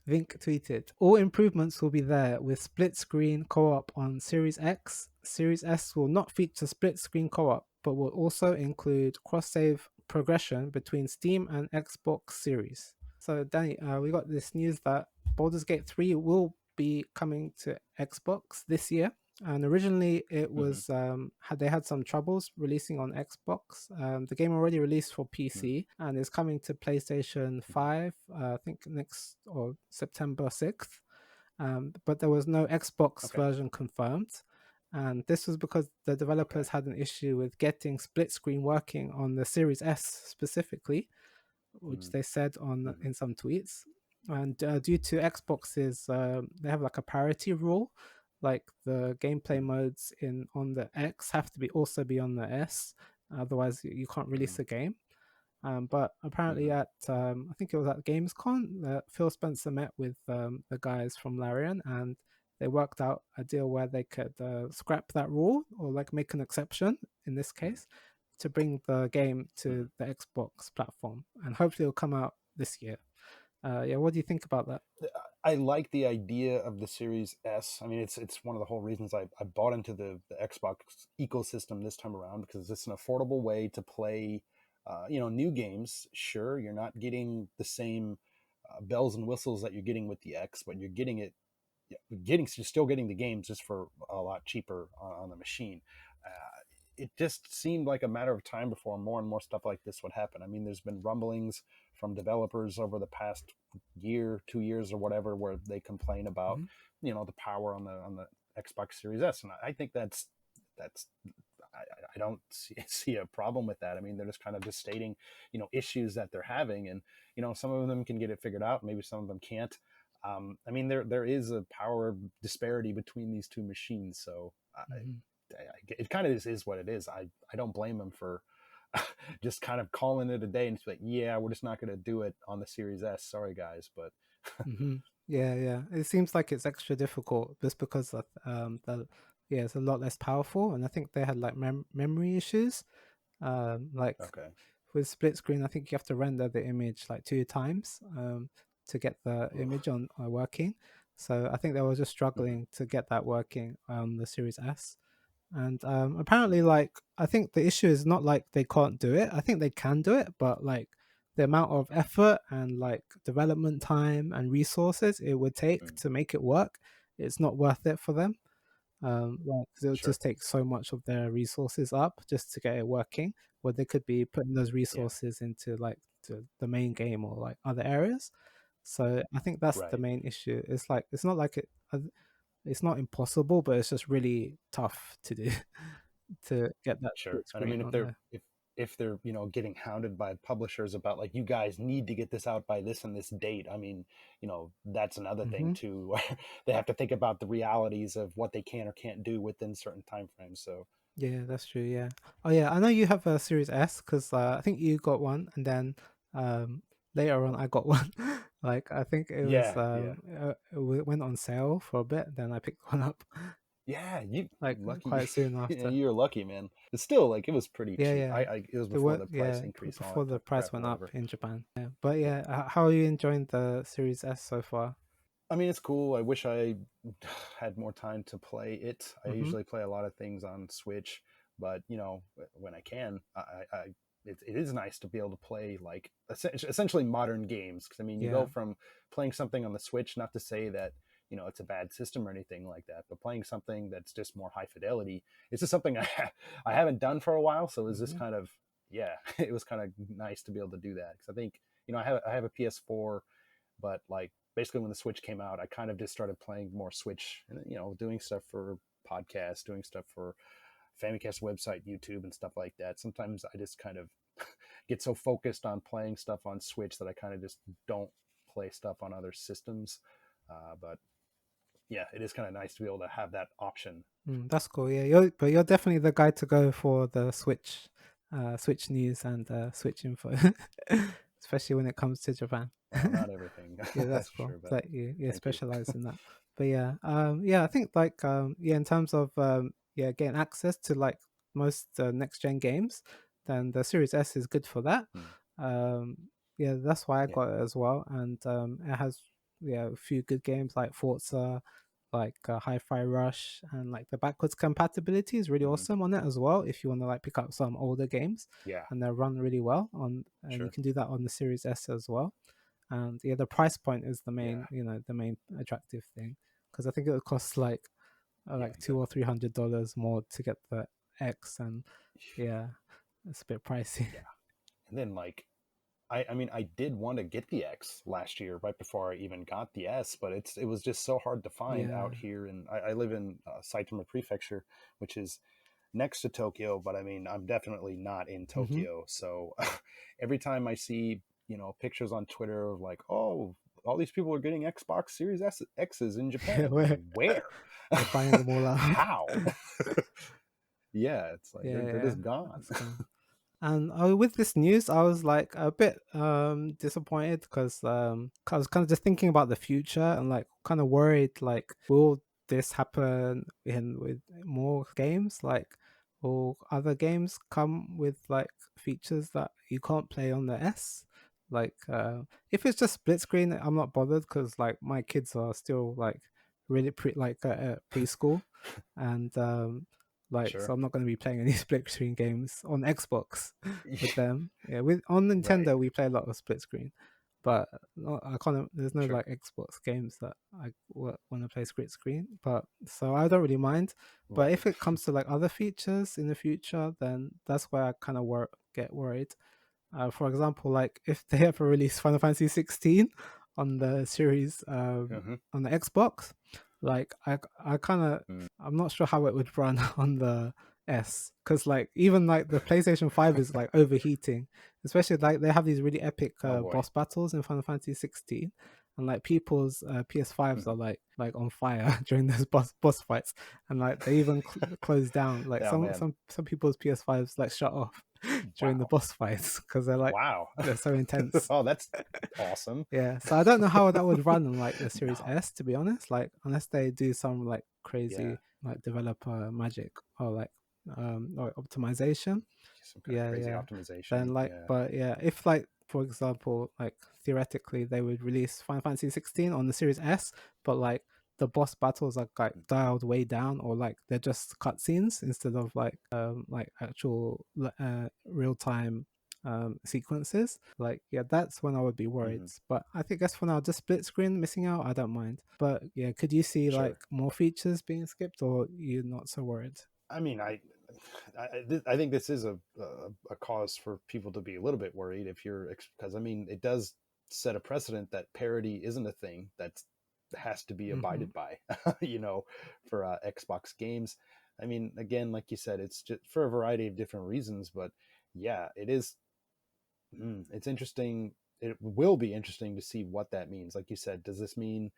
Vink tweeted, "All improvements will be there with split screen co-op on Series X. Series S will not feature split screen co-op, but will also include cross-save progression between Steam and Xbox Series." So Danny, we got this news that Baldur's Gate 3 will be coming to Xbox this year. And originally it Hmm. was they had some troubles releasing on Xbox. The game already released for PC and is coming to PlayStation Hmm. 5, I think next or September 6th. But there was no Xbox Okay. version confirmed. And this was because the Okay. developers had an issue with getting split screen working on the Series S specifically, which Mm-hmm. they said on Mm-hmm. in some tweets. And due to Xbox's, they have like a parity rule, like the gameplay modes in on the X have to be also be on the S, otherwise you can't release the game. But apparently Mm-hmm. at I think it was at Gamescom, Phil Spencer met with the guys from Larian, and they worked out a deal where they could scrap that rule or like make an exception in this case to bring the game Mm-hmm. to the Xbox platform, and hopefully it'll come out this year. Yeah, what do you think about that? I like the idea of the Series S. I mean, it's one of the whole reasons I bought into the Xbox ecosystem this time around, because it's an affordable way to play, new games. Sure, you're not getting the same bells and whistles that you're getting with the X, but you're getting it, you're still getting the games just for a lot cheaper on the machine. It just seemed like a matter of time before more and more stuff like this would happen. I mean, there's been rumblings from developers over the past year, 2 years, or whatever, where they complain about, Mm-hmm. the power on the Xbox Series S, and I think that's I don't see a problem with that. I mean, they're just kind of just stating, issues that they're having, and some of them can get it figured out, maybe some of them can't. I mean, there is a power disparity between these two machines, so Mm-hmm. it kind of is what it is. I don't blame them for just kind of calling it a day and it's like, yeah, we're just not going to do it on the Series S. Sorry, guys, but Mm-hmm. Yeah, yeah. It seems like it's extra difficult just because of yeah, it's a lot less powerful, and I think they had like memory issues. Like okay. with split screen, I think you have to render the image like 2 times to get the Ugh. image on working. So I think they were just Mm-hmm. struggling to get that working on the Series S. And apparently, Mm-hmm. like I think the issue is not like they can't do it. I think they can do it, but like the amount of effort and like development time and resources it would take Mm-hmm. to make it work, it's not worth it for them. Like 'cause it'll Sure. just take so much of their resources up just to get it working, where they could be putting those Yeah. resources into like to the main game or like other areas. So I think that's the Right. main issue. It's like it's not like it's not impossible, but it's just really tough to do to get that Sure. split And I screen mean, on there. if they're, getting hounded by publishers about like, you guys need to get this out by this and this date. I mean, that's another thing Hmm. too, where they have to think about the realities of what they can or can't do within certain time frames. So Yeah, that's true. Yeah. Oh yeah, I know you have a Series S because I think you got one, and then um, later on I got one. Like I think it was yeah, yeah, went on sale for a bit, then I picked one up yeah. You like lucky. quite soon Yeah, after. you're lucky, man. It's still like, it was pretty Yeah, cheap. yeah. It was It before was the price yeah increase and all before that the price crap or went up whatever. in Japan. Yeah, but Yeah. yeah, how are you enjoying the Series S so far? I mean, it's cool. I wish I had more time to play it. I Mm-hmm. usually play a lot of things on Switch, but when I can, it is nice to be able to play like essentially modern games. Because I mean, you Yeah. go from playing something on the Switch, not to say that it's a bad system or anything like that, but playing something that's just more high fidelity. It's just something I haven't done for a while, so it was just Mm-hmm. kind of, yeah, it was kind of nice to be able to do that. Because I think I have a PS4, but like basically when the Switch came out, I kind of just started playing more Switch and doing stuff for podcasts, doing stuff for Famicast website, YouTube, and stuff like that. Sometimes I just kind of get so focused on playing stuff on Switch that I kind of just don't play stuff on other systems. But yeah, it is kind of nice to be able to have that option. That's cool. Yeah, you're definitely the guy to go for the Switch news and Switch info, especially when it comes to Japan. Well, not everything, Yeah, that's that's cool. true, It's but like you thank you. specialize in that. But yeah, yeah, I think like yeah, in terms of yeah, getting access to like most next gen games, then the Series S is good for that. Hmm. Um, yeah, that's why I Yeah. got it as well, and it has yeah a few good games like Forza, like Hi-Fi Rush, and like the backwards compatibility is really Hmm. awesome on it as well. If you want to like pick up some older games Yeah. and they run really well on, and you Sure. can do that on the Series S as well. And yeah, the price point is the Yeah. main, the main attractive thing, because I think it would cost Yeah. like two or Exactly. $300 more to get the X, and yeah, it's a bit pricey. Yeah. And then like, I mean, I did want to get the X last year, right before I even got the S, but it was just so hard to find Yeah. out here. And I live in Saitama Prefecture, which is next to Tokyo, but I mean, I'm definitely not in Mm-hmm. Tokyo. So every time I see, pictures on Twitter of like, oh, all these people are getting Xbox Series X's in Yeah, Japan. Like, where where? they're buying them all out. How? Yeah, it's like Yeah, they're yeah, just gone. that's gone. And with this news, I was like a bit disappointed because I was kind of just thinking about the future and like kind of worried like will this happen in with more games? Like will other games come with like features that you can't play on the S? Like if it's just split screen, I'm not bothered because like my kids are still like really like preschool, and like so Sure. I'm not going to be playing any split screen games on Xbox with them. Yeah, with on Right. Nintendo we play a lot of split screen, but I can't. There's no Sure. like Xbox games that I want to play split screen. But so I don't really mind. But Right. if it comes to like other features in the future, then that's where I kind of get worried. For example, like if they ever release Final Fantasy 16 on the series Hmm. on the Xbox, like I kind of I'm not sure how it would run on the S, because like even like the PlayStation 5 is like overheating, especially like they have these really epic Oh boy. boss battles in Final Fantasy 16, and like people's PS5s are Hmm. like on fire during those boss fights, and like they even close down. Like Oh man. some people's PS5s like shut off during the Wow. boss fights because they're like Wow. they're so intense. Oh, that's awesome. Yeah, so I don't know how that would run on like the Series No. S, to be honest. Like unless they do some like Yeah. crazy like developer magic or like or optimization. Some kind of Yeah, crazy yeah. optimization. Then like, Yeah. but yeah, if like for example, like theoretically they would release Final Fantasy 16 on the Series S, but like the boss battles are like dialed way down, or like they're just cutscenes instead of like actual real time sequences. Like yeah, that's when I would be worried. Hmm. But I think that's for now, just split screen missing out, I don't mind. But yeah, could you see like Sure. more features being skipped, or you're not so worried? I mean, I think this is a cause for people to be a little bit worried if you're, because I mean, it does set a precedent that parity isn't a thing that has to be Mm-hmm. abided by, you know, for Xbox games. I mean, again, like you said, it's just for a variety of different reasons, but yeah, it is. It's interesting. It will be interesting to see what that means. Like you said, does this mean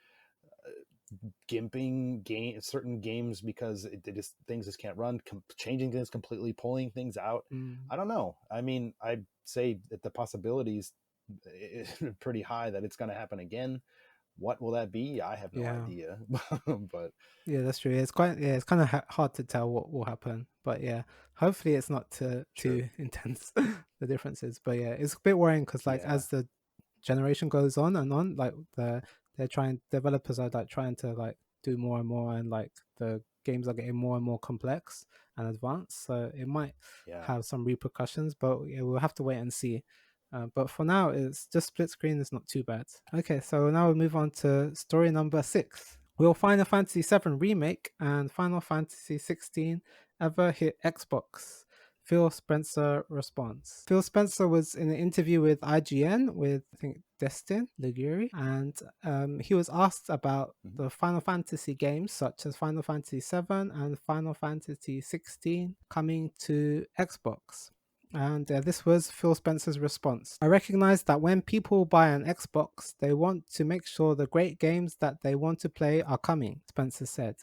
gimping certain games because it just things just can't run, changing things completely, pulling things out? Mm, I don't know. I mean, I'd say that the possibilities is pretty high that it's going to happen again. What will that be? I have no yeah. idea. But Yeah, that's true. It's kind of hard to tell what will happen, but yeah, hopefully it's not sure. too intense the differences. But yeah, it's a bit worrying because like Yeah. as the generation goes on, like they're trying developers are like trying to like do more and more, and like the games are getting more and more complex and advanced. So it might Yeah. have some repercussions, but yeah, we'll have to wait and see. But for now, it's just split screen is not too bad. Okay, so now we move on to story number 6. Will Final Fantasy VII Remake and Final Fantasy 16 ever hit Xbox? Phil Spencer responds. Phil Spencer was in an interview with IGN with, I think, Destin Liguri, and he was asked about Mhm. the Final Fantasy games such as Final Fantasy VII and Final Fantasy 16 coming to Xbox. And this was Phil Spencer's response. I recognize that when people buy an Xbox, they want to make sure the great games that they want to play are coming, Spencer said.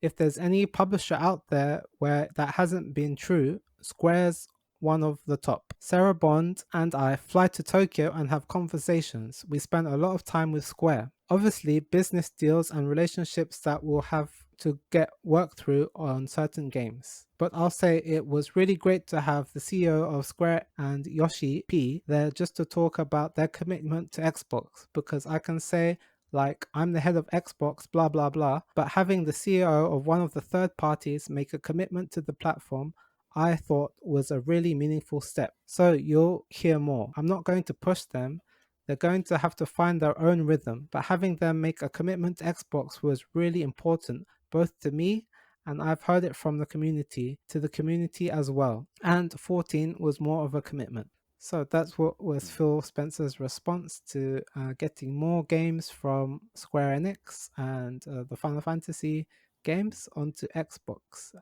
If there's any publisher out there where that hasn't been true, Square's one of the top. Sarah Bond and I fly to Tokyo and have conversations. We spend a lot of time with Square. Obviously, business deals and relationships that will have to get worked through on certain games. But I'll say it was really great to have the CEO of Square and Yoshi P there just to talk about their commitment to Xbox, because I can say like I'm the head of Xbox, blah blah blah, but having the CEO of one of the third parties make a commitment to the platform, I thought was a really meaningful step. So you'll hear more. I'm not going to push them. They're going to have to find their own rhythm, but having them make a commitment to Xbox was really important, both to me and I've heard it from the community to the community as well. And 14 was more of a commitment. So that's what was Mm. Phil Spencer's response to getting more games from Square Enix and the Final Fantasy games onto Xbox.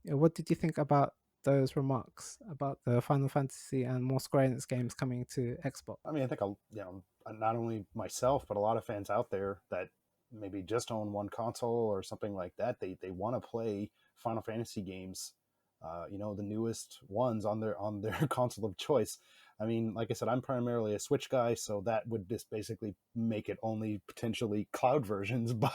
Yeah, what did you think about those remarks about the Final Fantasy and more Square Enix games coming to Xbox? I mean, I think not only myself, but a lot of fans out there that maybe just own one console or something like that. They want to play Final Fantasy games, the newest ones on their console of choice. I mean, like I said, I'm primarily a Switch guy, so that would just basically make it only potentially cloud versions. But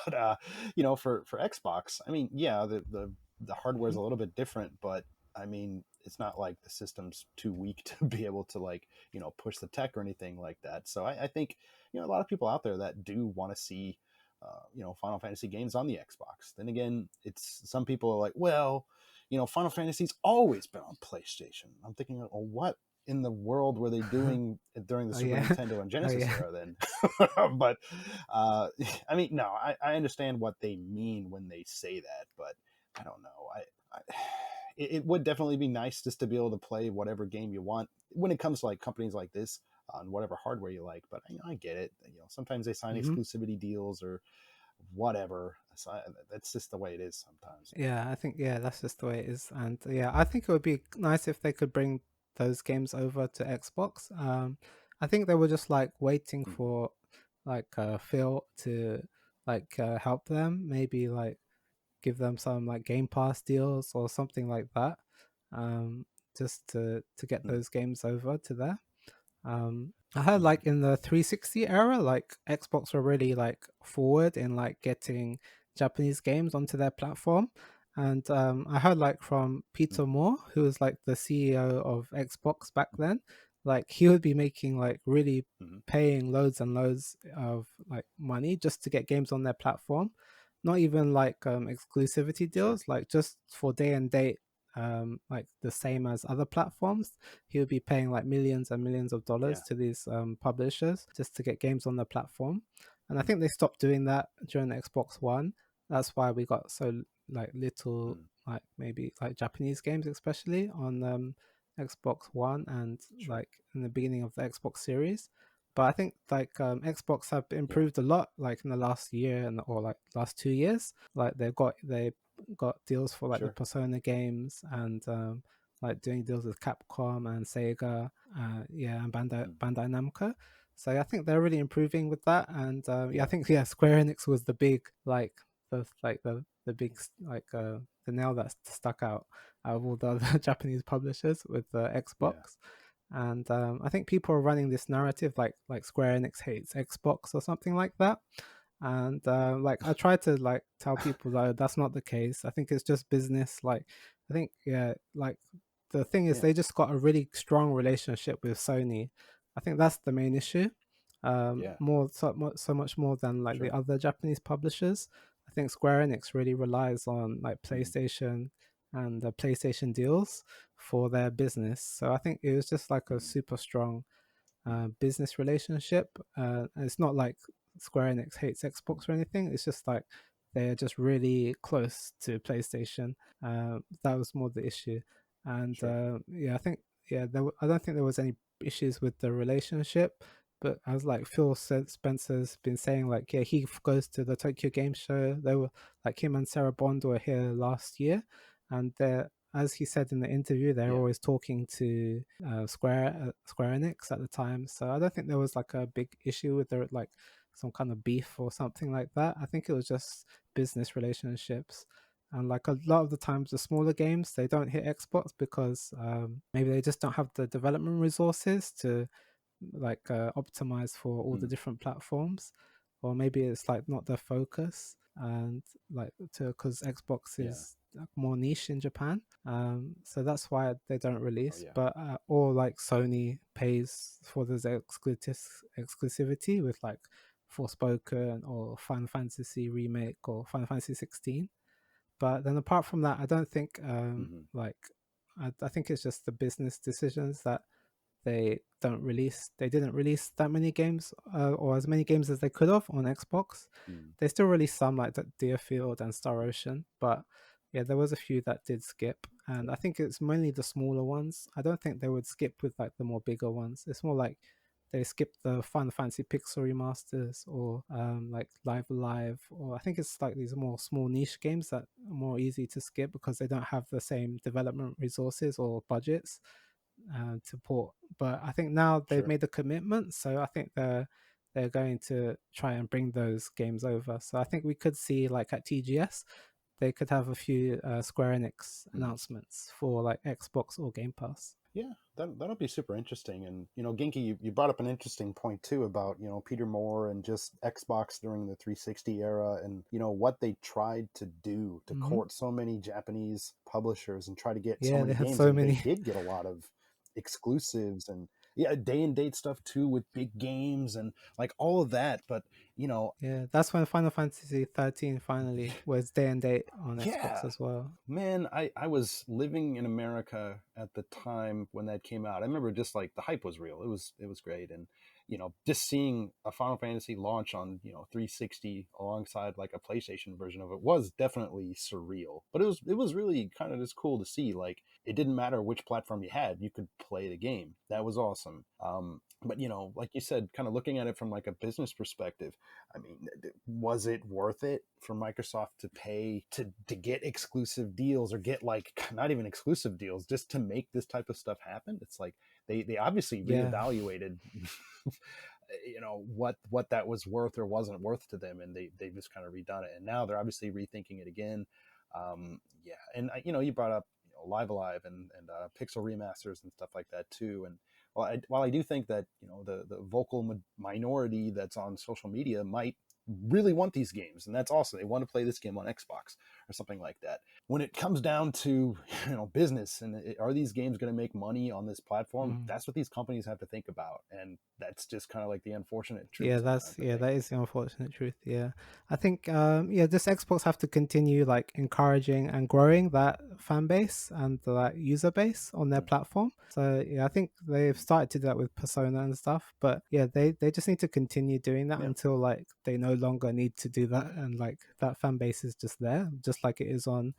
for Xbox, I mean, yeah, the hardware is Mhm. a little bit different, but I mean, it's not like the system's too weak to be able to like push the tech or anything like that. So I think a lot of people out there that do want to see Final Fantasy games on the Xbox. Then again, it's some people are like, well, Final Fantasy's always been on PlayStation. I'm thinking, well, what in the world were they doing during the Oh Super yeah, Nintendo and oh Genesis yeah. era then? But uh, I mean, no, I understand what they mean when they say that, but I don't know. It would definitely be nice just to be able to play whatever game you want when it comes to like companies like this on whatever hardware you like. But I get it. Sometimes they sign Hmm. exclusivity deals or whatever. So that's just the way it is sometimes. Yeah, I think yeah, that's just the way it is, and yeah, I think it would be nice if they could bring those games over to Xbox. I think they were just like waiting Mm, for like Phil to like help them, maybe like give them some like Game Pass deals or something like that, um, just to get mm, those games over to there. I heard mm, like in the 360 era, like Xbox were really like forward in like getting Japanese games onto their platform. And I heard like from mm, Peter Moore, who was like the CEO of Xbox back then, like he would be making like really mm, paying loads and loads of like money just to get games on their platform. Not even like exclusivity sure. deals, like just for day and date, like the same as other platforms. He would be paying like millions and millions of dollars Yeah. to these publishers just to get games on the platform. And I Mm, think they stopped doing that during the Xbox One. That's why we got so like little mm, like maybe like Japanese games especially on Xbox One and sure. like in the beginning of the Xbox series. But I think like Xbox have Yeah. improved a lot like in the last year and or like last 2 years. Like they got deals for like the Sure. Persona games and like doing deals with Capcom and Sega, yeah, and Mm. Bandai Namco. So I think they're really improving with that, and yeah, I Yeah. think yeah, Square Enix was the big the big the nail that stuck out of all the other Japanese publishers with Yeah. Xbox. And I think people are running this narrative like Square Enix hates Xbox or something like that. And like I try to like tell people that that's not the case. I think it's just business. Like I think yeah, like the thing is Yeah. they just got a really strong relationship with Sony. I think that's the main issue. Yeah. So much more than like the Sure. other Japanese publishers. I think Square Enix really relies on like Mm. PlayStation and the PlayStation deals for their business. So I think it was just like a Mm. super strong business relationship. And it's not like Square Enix hates Xbox or anything. It's just like they're just really close to PlayStation. That was more the issue. And Sure. yeah, I think yeah, I don't think there was any issues with the relationship. But as like Phil said, Spencer's been saying, like yeah, he goes to the Tokyo Game Show. They were like him and Sarah Bond were here last year, and they're as he said in the interview, they're Yeah. always talking to Square Enix at the time. So I don't think there was like a big issue with their like some kind of beef or something like that. I think it was just business relationships. And like a lot of the times, the smaller games they don't hit Xbox because maybe they just don't have the development resources to like optimize for all the Mm. different platforms, or maybe it's like not their focus, and like to because Xbox Yeah. is like, more niche in Japan, so that's why they don't Oh release. yeah. But or like Sony pays for this exclusivity with like Forspoken or Final Fantasy remake or Final Fantasy 16. But then apart from that, I don't think Hmm. like I think it's just the business decisions that they didn't release that many games or as many games as they could have on Xbox. Mm. They still released some like Deerfield and Star Ocean, but yeah, there was a few that did skip, and I think it's mainly the smaller ones. I don't think they would skip with like the more bigger ones. It's more like they skip the Final Fantasy Pixel remasters or like Live Alive, or I think it's like these more small niche games that are more easy to skip because they don't have the same development resources or budgets to port. But I think now they've Sure. made the commitment, so I think they're going to try and bring those games over. So I think we could see like at TGS, they could have a few Square Enix Mm. announcements for like Xbox or Game Pass. Yeah, that'll be super interesting. And Genki, you brought up an interesting point too about Peter Moore and just Xbox during the 360 era, and what they tried to do to Hmm. court so many Japanese publishers and try to get so Yeah, many they had games, so and they many. did get a lot of exclusives and yeah, day and date stuff too with big games and like all of that. But you know, Yeah, that's when Final Fantasy 13 finally was day and date on Xbox yeah, as well. man, I was living in America at the time when that came out. I remember just like the hype was real. It was great, and just seeing a Final Fantasy launch on 360 alongside like a PlayStation version of it was definitely surreal. But it was really kind of just cool to see. Like it didn't matter which platform you had, you could play the game. That was awesome. But like you said, kind of looking at it from like a business perspective, I mean, was it worth it for Microsoft to pay to get exclusive deals or get like not even exclusive deals just to make this type of stuff happen? It's like they obviously Yeah, reevaluated what that was worth or wasn't worth to them, and they just kind of redone it, and now they're obviously rethinking it again. Yeah, and you brought up Live Alive and pixel remasters and stuff like that too, and while I do think that the vocal minority that's on social media might really want these games, and that's awesome. They want to play this game on Xbox or something like that. When it comes down to business and are these games going to make money on this platform, mm. that's what these companies have to think about, and that's just kind of like the unfortunate truth Yeah, sometimes. I think. that is the unfortunate truth. Yeah, I think yeah, this Xbox have to continue like encouraging and growing that fan base and that user base on their Mm, platform. So yeah, I think they've started to do that with Persona and stuff. But yeah, they just need to continue doing that yeah, until like they no longer need to do that, and like that fan base is just there, just like it is on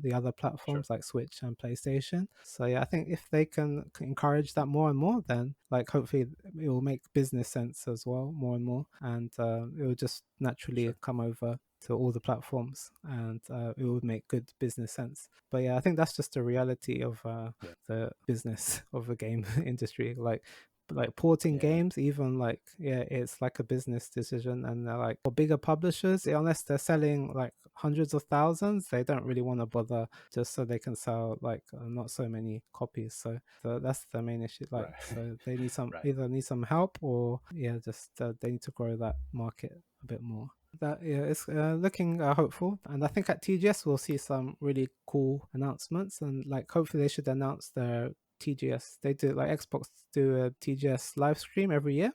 the other sure, platforms like Switch and PlayStation. So yeah, I think if they can encourage that more and more, then like hopefully it will make business sense as well more and more, and it will just naturally sure. come over to all the platforms, and it would make good business sense. But yeah, I think that's just the reality of Yeah. the business of the game industry. Like porting Yeah. games, even like, yeah, it's like a business decision. And they're like, for bigger publishers, unless they're selling like hundreds of thousands, they don't really want to bother, just so they can sell like not so many copies. So that's the main issue. Like, Right. so they need some, Right. either need some help, or yeah, just they need to grow that market a bit more. That, yeah, it's looking hopeful, and I think at TGS we'll see some really cool announcements, and like hopefully they should announce their TGS. They do, like Xbox do a TGS live stream every year,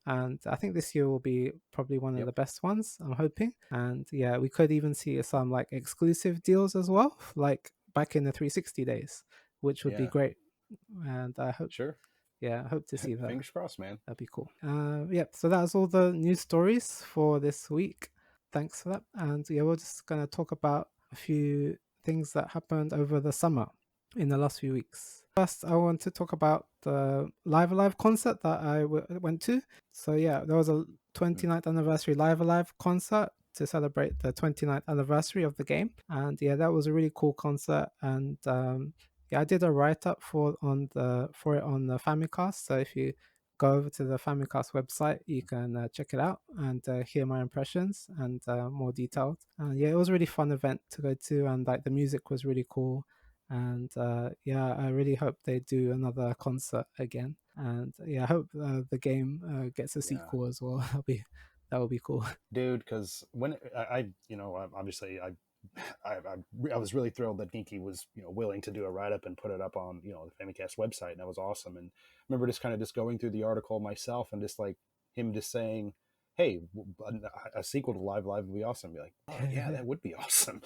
and I think this year will be probably one of Yep. the best ones, I'm hoping. And yeah, we could even see some like exclusive deals as well, like back in the 360 days, which would be Yeah. great. And I hope, Sure. yeah, I hope to see that. Fingers crossed, man. That'd be cool. Yep. So that's all the news stories for this week. Thanks for that. And yeah, we're just gonna talk about a few things that happened over the summer in the last few weeks. First, I want to talk about the Live Alive concert that I went to. So yeah, there was a Mm. 29th anniversary Live Alive concert to celebrate the 29th anniversary of the game. And yeah, that was a really cool concert. And yeah, I did a write up for it on the Famicast. So if you go over to the Famicast website, you can check it out and hear my impressions and more detailed. Yeah, it was a really fun event to go to, and like the music was really cool. And yeah, I really hope they do another concert again. And yeah, I hope the game gets a Yeah. sequel as well. That would be cool. Dude, because when obviously I was really thrilled that Genki was willing to do a write up and put it up on the Famicast website, and that was awesome. And I remember just kind of just going through the article myself and just like him just saying, "Hey, a sequel to Live Live would be awesome." Be like, "Oh yeah, Yeah, that would be awesome."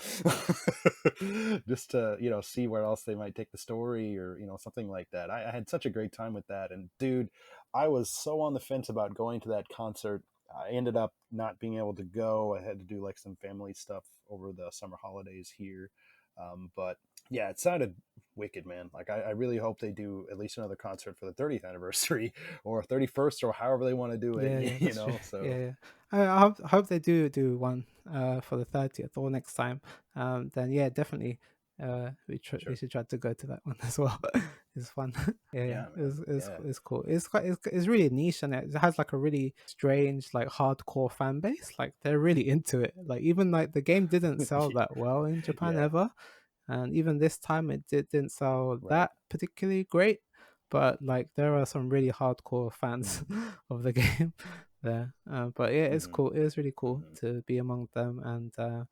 Just to see where else they might take the story, or something like that. I had such a great time with that, and dude, I was so on the fence about going to that concert. I ended up not being able to go. I had to do like some family stuff over the summer holidays here. But yeah, it sounded wicked, man. Like I really hope they do at least another concert for the 30th anniversary or 31st or however they want to do it. yeah, yeah, You that's true. know, Yeah, so yeah. I hope they do one for the 30th or next time. Then yeah, definitely. We sure. should try to go to that one as well. It's fun. Yeah, yeah. Yeah, man. Yeah. It's cool. It's really niche, and it has like a really strange like hardcore fan base. Like they're really into it. Like even like the game didn't sell that well in Japan Yeah. ever, and even this time didn't sell Right. that particularly great. But like there are some really hardcore fans Mm-hmm. of the game there. But yeah, it's Mm-hmm. cool. It was really cool Mm-hmm. to be among them, and the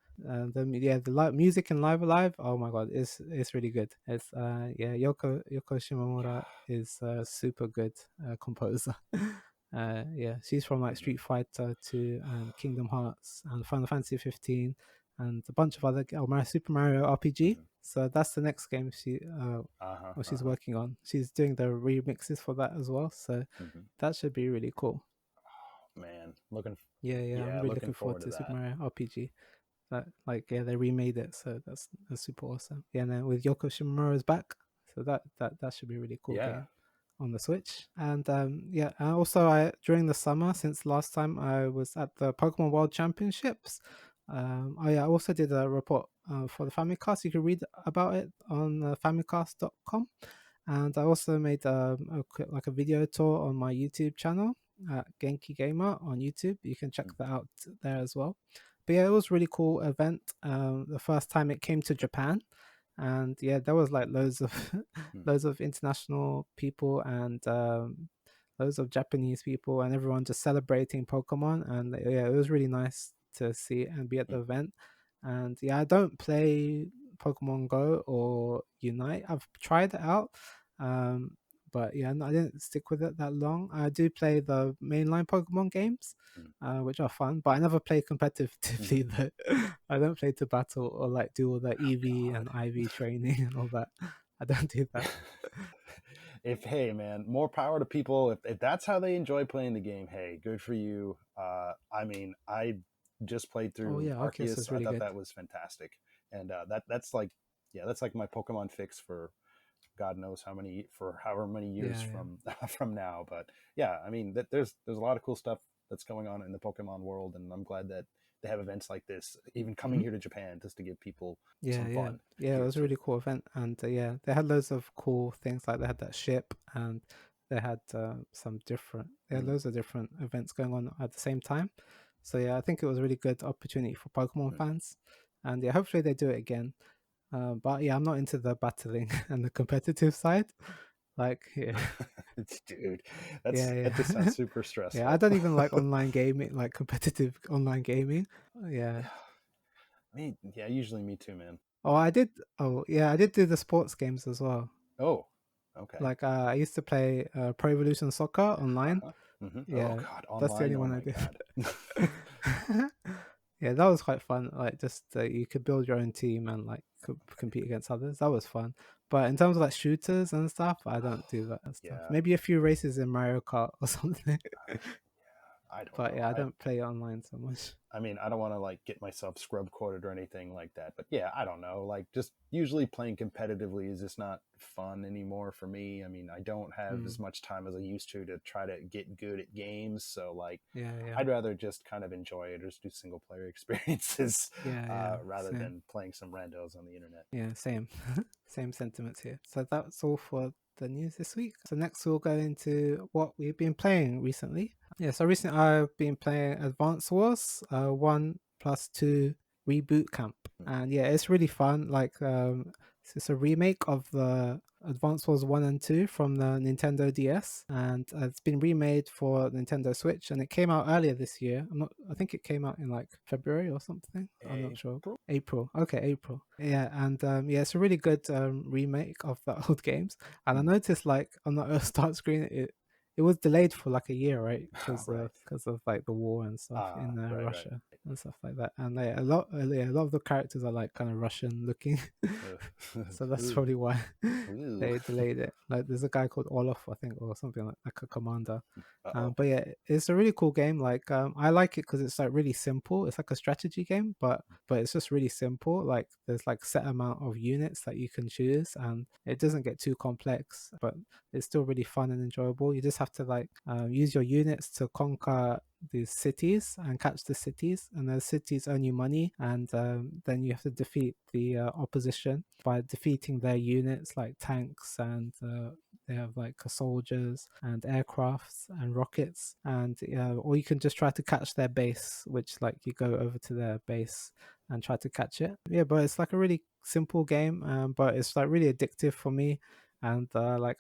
live music in Live Alive. Oh my god, it's really good. It's yeah, Yoko Shimomura is a super good composer. Yeah, she's from like Mm-hmm. Street Fighter 2 and Kingdom Hearts and Final Fantasy 15 and a bunch of other Super Mario RPG. Mm-hmm. So that's the next game Uh-huh. she's Uh-huh. working on. She's doing the remixes for that as well. So Mm-hmm. that should be really cool. Man, Yeah, yeah, I'm yeah, really looking looking forward forward to to Super that. Mario RPG. That like yeah, they remade it, so that's super awesome. Yeah, and then with Yoko Shimomura's back, so that should be a really cool Yeah. game on the Switch. And yeah, and also I during the summer since last time I was at the Pokemon World Championships. I also did a report for the Famicast. You can read about it on famicast.com. And I also made like a video tour on my YouTube channel at Genki Gamer on YouTube. You can check Mm, that out there as well. But yeah, it was a really cool event. The first time it came to Japan, and yeah, there was like loads of mm, loads of international people and loads of Japanese people, and everyone just celebrating Pokemon. And yeah, it was really nice to see and be at the mm, event. And yeah, I don't play Pokemon Go or Unite. I've tried it out, um, but yeah, no, I didn't stick with it that long. I do play the mainline Pokemon games, mm, which are fun, but I never play mhm. competitively. Though I don't play to battle or like do all the EV God. and IV training and all that. I don't do that. If hey man, more power to people. If that's how they enjoy playing the game, hey, good for you. I mean, I just played Oh through yeah, Arceus Arceus. was I really thought good. that was fantastic, and that's like yeah, that's like my Pokemon fix for God knows how many for however many years Yeah, yeah, from from now. But yeah, I mean, there's a lot of cool stuff that's going on in the Pokemon world, and I'm glad that they have events like this, even coming Mhm. here to Japan, just to give people Yeah, some yeah, fun yeah. It here was a too. really cool event, and yeah, they had loads of cool things. Like they had that ship, and they had some different. They had Mm, loads of different events going on at the same time. So yeah, I think it was a really good opportunity for Pokemon mm. fans, and yeah, hopefully they do it again. But yeah, I'm not into the battling and the competitive side. Like yeah, Dude, yeah, that just sounds yeah, super yeah. I stressful. don't even like online gaming, like competitive online gaming. Yeah. Yeah, yeah, usually me too, man. Oh, I did. Oh, yeah, I did do the sports games as well. Oh, okay. Like I used to play Pro Evolution Soccer online. Uh-huh. Oh Yeah, God, that's the online. only Oh one I my did. God. Yeah, that was quite fun. Like just you could build your own team and like compete against others. That was fun. But in terms of like shooters and stuff, I don't do that stuff. Yeah, Maybe a few races in Mario Kart or something. I don't But know. yeah, I don't play it online so much. I mean, I don't want to like get myself scrub quoted or anything like that, but yeah, I don't know. Like, just usually playing competitively is just not fun anymore for me. I mean, I don't have as Mm, much time as I used to try to get good at games. So, like, yeah, yeah, I'd rather just kind of enjoy it or just do single player experiences yeah, yeah. rather Same. than playing some randos on the internet. Yeah, same. Same sentiments here. So that's all for the news this week. So next we'll go into what we've been playing recently. Yeah, so recently I've been playing Advance Wars 1 plus 2 Reboot Camp. And yeah, it's really fun. Like it's a remake of the Advance Wars 1 and 2 from the Nintendo DS, and it's been remade for Nintendo Switch, and it came out earlier this year. I think it came out in like February or something. I'm not sure. April? April. Okay, April. Yeah, and yeah, it's a really good remake of the old games. And I Mm. noticed like on the start screen, it was delayed for like a year, right? Right. Because of like the war and stuff in Right. Russia and stuff like that. And yeah, a lot of the characters are like kind of Russian looking, so that's Ooh. probably why Ooh. they delayed it. Like there's a guy called Olaf, I think, or something like a commander. Uh-oh. But yeah, it's a really cool game. Like I like it because it's like really simple. It's like a strategy game, but it's just really simple. Like there's like set amount of units that you can choose, and it doesn't get too complex. But it's still really fun and enjoyable. You just have to like use your units to conquer these cities and catch the cities, and the cities earn you money, and then you have to defeat the opposition by defeating their units like tanks, and they have like soldiers and aircrafts and rockets, and or you can just try to catch their base, which like you go over to their base and try to catch it. Yeah, but it's like a really simple game, but it's like really addictive for me, and like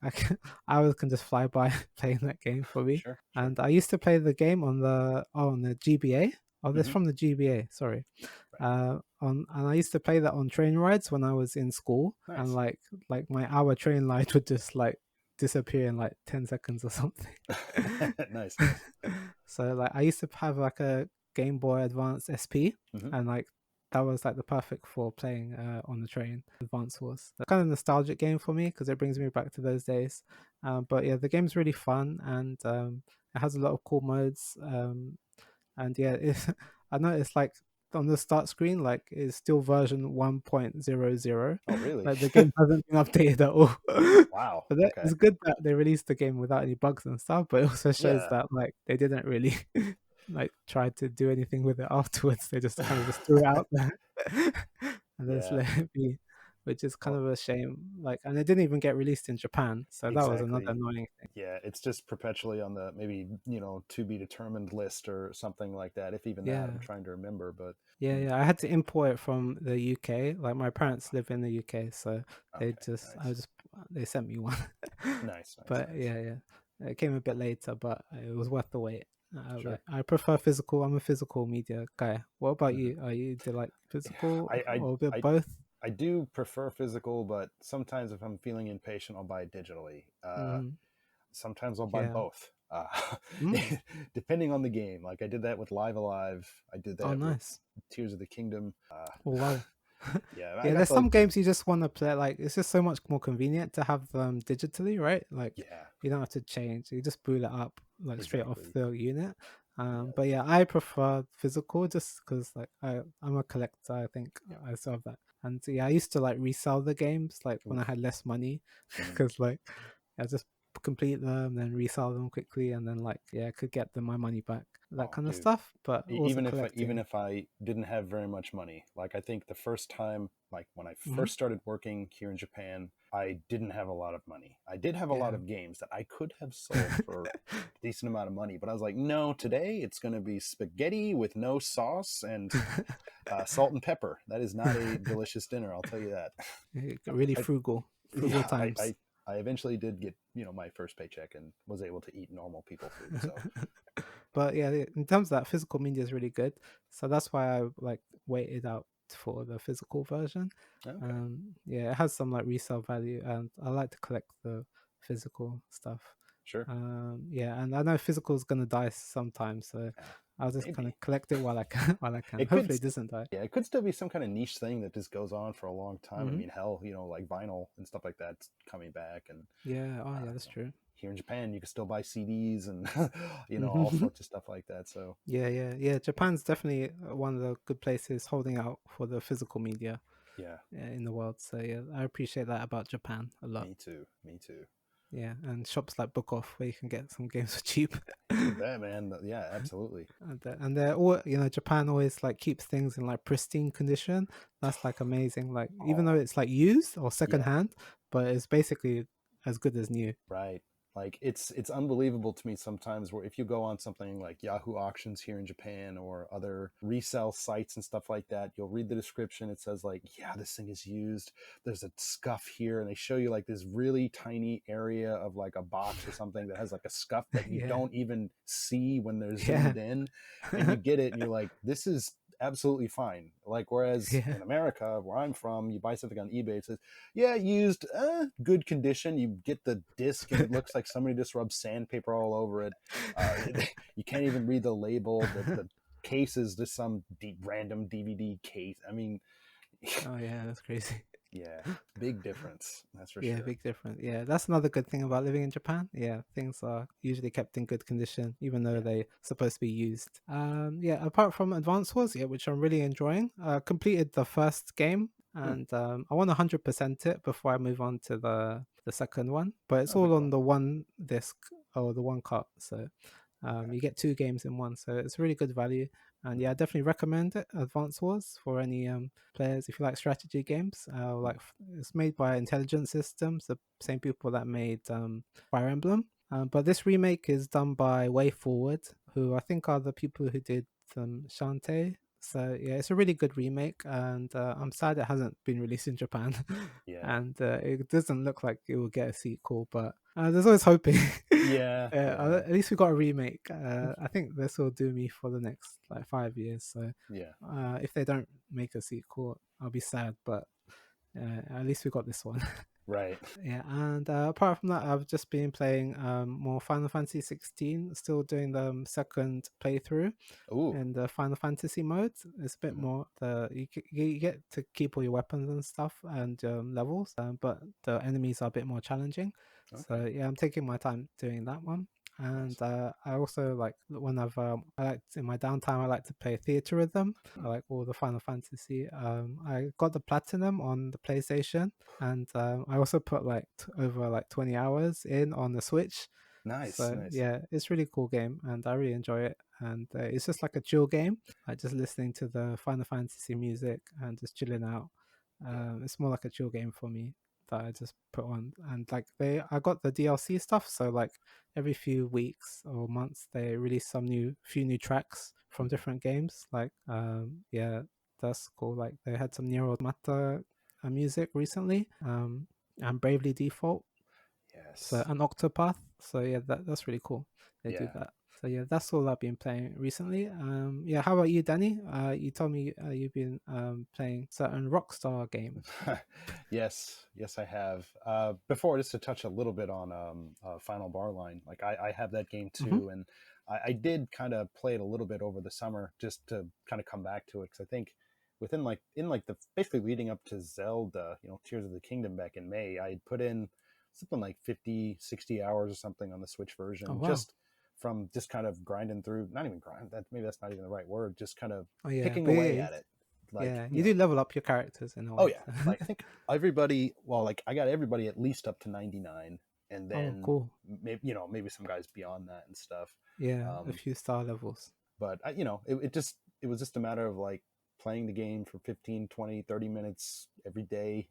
I always can just fly by playing that game for me. Sure, sure. And I used to play the game on the GBA. Oh, that's Hmm. from the GBA. Sorry. Right. On and I used to play that on train rides when I was in school, and Nice. like my hour train ride would just like disappear in like 10 seconds or something. Nice, nice. So like I used to have like a Game Boy Advance SP, Hmm. and like that was like the perfect for playing on the train. Advance Wars, kind of nostalgic game for me because it brings me back to those days. But yeah, the game's really fun, and it has a lot of cool modes. And yeah, I know it's like on the start screen, like it's still version 1.00. Oh, really? Like the game hasn't been updated at all. Wow. But Okay. it's good that they released the game without any bugs and stuff, but it also shows Yeah. that like they didn't really like try to do anything with it afterwards. They just kind of just threw it out there and just Yeah. let it be, which is kind Well, of a shame. Like, and it didn't even get released in Japan, so that was another exactly. annoying thing. Yeah, it's just perpetually on the maybe, to be determined list or something like that. If even that, I'm Yeah. trying to remember, but Yeah, mm, yeah. I had to import it from the UK. Like my parents live in the UK, so okay, I nice. just they sent me one. Nice, nice, But nice. yeah, yeah. It came a bit later, but it was worth the wait. Sure. I prefer physical. I'm a physical media guy. What about Hmm. you? Are you do you like Yeah, physical I, I or a bit of I both? I do prefer physical, but sometimes if I'm feeling impatient, I'll buy it digitally. Mm, Sometimes I'll buy yeah. both, Mm. depending on the game. Like I did that with Live Alive. I did Oh, that with nice. Tears of the Kingdom. Oh, wow. Yeah, I Yeah, got there's the some games you just want to play. Like, it's just so much more convenient to have them digitally, right? Like, yeah, you don't have to change. You just boot it up like straight off exactly. the unit. Yeah, But yeah, I prefer physical just because like I'm a collector. I think yeah. I still have that. And yeah, I used to like resell the games like when Oof. I had less money Mhm. because like I just complete them, then resell them quickly, and then like could get my money back, that Oh, kind of dude. stuff. But also Even collecting. if I didn't have very much money, like I think the first time, like when I Hmm. first started working here in Japan, I didn't have a lot of money. I did have a lot Yeah. of games that I could have sold for a decent amount of money, but I was like, no, today it's going to be spaghetti with no sauce and salt and pepper. That is not a delicious dinner, I'll tell you that. Really I, frugal yeah, times. I eventually did get, my first paycheck and was able to eat normal people food. So But yeah, in terms of that, physical media is really good. So that's why I like waited out for the physical version. okay, Yeah, it has some like resale value, and I like to collect the physical stuff. sure. Yeah, and I know physical is gonna die sometime, so Yeah, I'll just kind maybe. of collect it while I can. While I can. It could Hopefully, it doesn't die. yeah, it could still be some kind of niche thing that just goes on for a long time. I Hmm. mean, hell, like vinyl and stuff like that's coming back, and Yeah. Oh, yeah, uh, that's true. here in Japan, you can still buy CDs and all Hmm. sorts of stuff like that. So Yeah. Japan's definitely one of the good places holding out for the physical media yeah, in the world. So yeah, I appreciate that about Japan a lot. me too, me too. Yeah, and shops like Book Off where you can get some games for cheap. You bet, man. Yeah, absolutely. And they're all, Japan always like keeps things in like pristine condition. That's like amazing. Like even though Oh, it's like used or second yeah. hand, but it's basically as good as new. Right. Like it's unbelievable to me sometimes where if you go on something like Yahoo auctions here in Japan or other resale sites and stuff like that, you'll read the description. It says like, yeah, this thing is used. There's a scuff here, and they show you like this really tiny area of like a box or something that has like a scuff that you Yeah, don't even see when they're yeah, zoomed in, and you get it, and you're like, this is absolutely fine. Like whereas yeah, in America, where I'm from, you buy something on eBay, it says yeah, used, good condition. You get the disc, and it looks like somebody just rubbed sandpaper all over it. You can't even read the label. The case is just some random DVD case. I mean, Oh yeah, that's crazy. yeah, big difference. That's for Yeah, sure. big difference. Yeah, that's another good thing about living in Japan. Yeah, things are usually kept in good condition, even though Yeah. they're supposed to be used. Yeah, apart from Advance Wars, yeah, which I'm really enjoying. Completed the first game, Hmm. and I want 100% it before I move on to the second one. But it's Oh, very all on cool. the one disc or the one cart, so Okay. you get two games in one, so it's really good value. And yeah, I definitely recommend it, Advance Wars, for any players if you like strategy games. It's made by Intelligent Systems, the same people that made Fire Emblem. But this remake is done by Way Forward, who I think are the people who did Shantae. So yeah, it's a really good remake, and I'm sad it hasn't been released in Japan, Yeah. and it doesn't look like it will get a sequel. But there's always hoping. Yeah. Yeah. At least we got a remake. I think this will do me for the next like 5 years. So Yeah. if they don't make a sequel, I'll be sad. But at least we got this one. Right. Yeah, and apart from that, I've just been playing more Final Fantasy 16. Still doing the second playthrough Ooh. in the Final Fantasy mode. It's a bit Mhm. more you get to keep all your weapons and stuff and levels, but the enemies are a bit more challenging. Okay. So yeah, I'm taking my time doing that one. And Nice. I also like when I like in my downtime I like to play theater rhythm. Hmm. I like all the Final Fantasy. I got the platinum on the PlayStation, and I also put like over like 20 hours in on the Switch. Nice. So Nice. yeah, it's really cool game, and I really enjoy it. And it's just like a chill game, like just listening to the Final Fantasy music and just chilling out. Yeah. It's more like a chill game for me that I just put on. And like I got the DLC stuff, so like every few weeks or months they release few new tracks from Mhm. different games. Like yeah, that's cool. Like they had some Nier Automata music recently, and Bravely Default, so Yes. an Octopath. So yeah, that's really cool. They do Yeah. that. So yeah, that's all I've been playing recently. Yeah, how about you, Danny? You told me you've been playing certain Rockstar games. Yes, yes, I have. Before, just to touch a little bit on Final Bar Line, like I have that game Mm-hmm. too, and I did kind of play it a little bit over the summer just to kind of come back to it because I think within like in like the basically leading up to Zelda, Tears of the Kingdom back in May, I had put in something like 50, 60 hours or something on the Switch Oh version, wow. just from just kind of grinding through, not even grind, that maybe that's not even the right word, just kind of Oh yeah, picking but away at it. Like, yeah, you do level up your characters in a oh way. yeah, like I think everybody, well, like I got everybody at least up to 99, and Oh, then cool. maybe some guys beyond that and stuff. Yeah, a Um, few star levels. but it was just a matter of like playing the game for 15, 20, 30 minutes every day.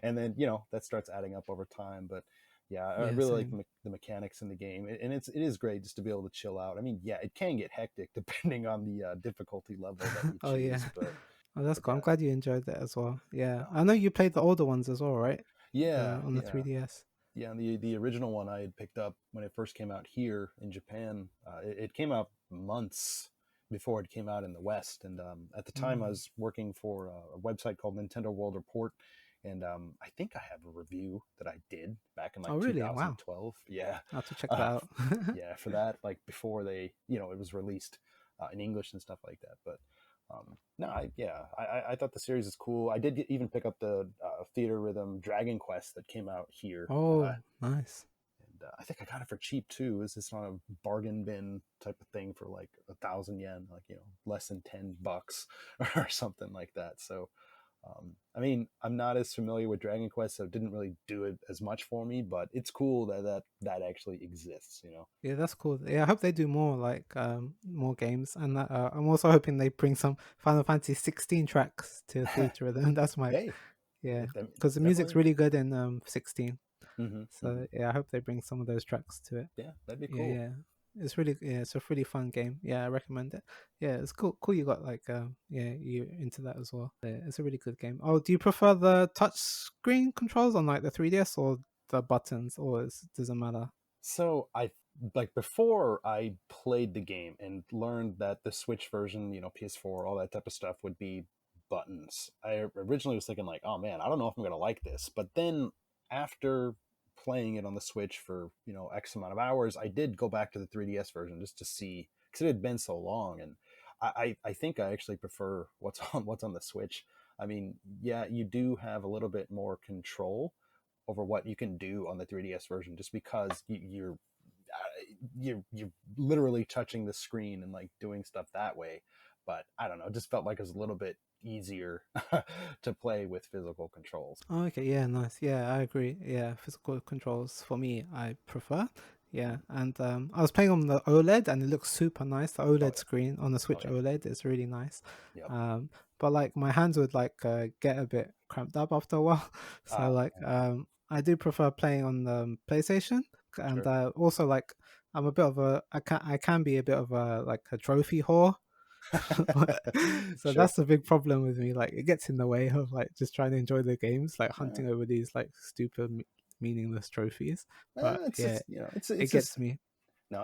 And then that starts adding up over time. But yeah, I Yeah, really like same. the mechanics in the game, and it is great just to be able to chill out. I mean, yeah, it can get hectic depending on the difficulty level that you Oh yeah. choose, but Oh, that's cool. I'm yeah. glad you enjoyed that as well. Yeah, No. I know you played the older ones as well, right? The Yeah, on the yeah. 3DS. Yeah, and the original one I had picked up when it first came out here in Japan. It came out months before it came out in the West, and at the time I Mm. was working for a website called Nintendo World Report, and I think I have a review that I did back in Oh, like really? Wow. 2012. Yeah, I have to check that uh, out. yeah, for that, like before they, it was released in English and stuff like that. But no, I thought the series is cool. I did even pick up the Theater Rhythm Dragon Quest that came out here. Oh, nice. And I think I got it for cheap too. Is this on a bargain bin type of thing for like 1,000 yen, like less than $10 or something like that. So, I mean, I'm not as familiar with Dragon Quest, so it didn't really do it as much for me. But it's cool that actually exists. Yeah, that's cool. Yeah, I hope they do more like more games, and I'm also hoping they bring some Final Fantasy 16 tracks to Theater Rhythm. That's my Hey, yeah, because it's the music's definitely. really good in 16. Hmm, hmm. So yeah, I hope they bring some of those tracks to it. Yeah, that'd be Yeah, cool. yeah. It's a really fun game. Yeah, I recommend it. Yeah, it's cool. Cool, you got like yeah, you into that as well. Yeah, it's a really good game. Oh, do you prefer the touch screen controls on like the 3DS or the buttons, or doesn't matter? So I like before I played the game and learned that the Switch version, PS4, all that type of stuff would be buttons. I originally was thinking like, oh man, I don't know if I'm gonna like this. But then after playing it on the Switch for X amount of hours, I did go back to the 3DS version just to see because it had been so long, and I think I actually prefer what's on the Switch. I mean, yeah, you do have a little bit more control over what you can do on the 3DS version, just because you're literally touching the screen and like doing stuff that way. But I don't know, it just felt like it was a little bit easier to play with physical controls. Oh, okay, yeah, nice. Yeah, I agree. Yeah, physical controls for me, I prefer. Yeah, Mhm. and I was playing on the OLED and it looks super nice. The Oh OLED yeah, screen on the oh Switch yeah, OLED is really nice. yep. Um, but like my hands would like get a bit cramped up after a while. So like Yeah, I do prefer playing on the PlayStation, and sure. also like I'm a bit of a I can be a bit of a like a trophy whore. So Sure. that's the big problem with me. Like it gets in the way of like just trying to enjoy the games, like uh, hunting over these like stupid, meaningless trophies. But it's yeah, just it it's gets just me. no,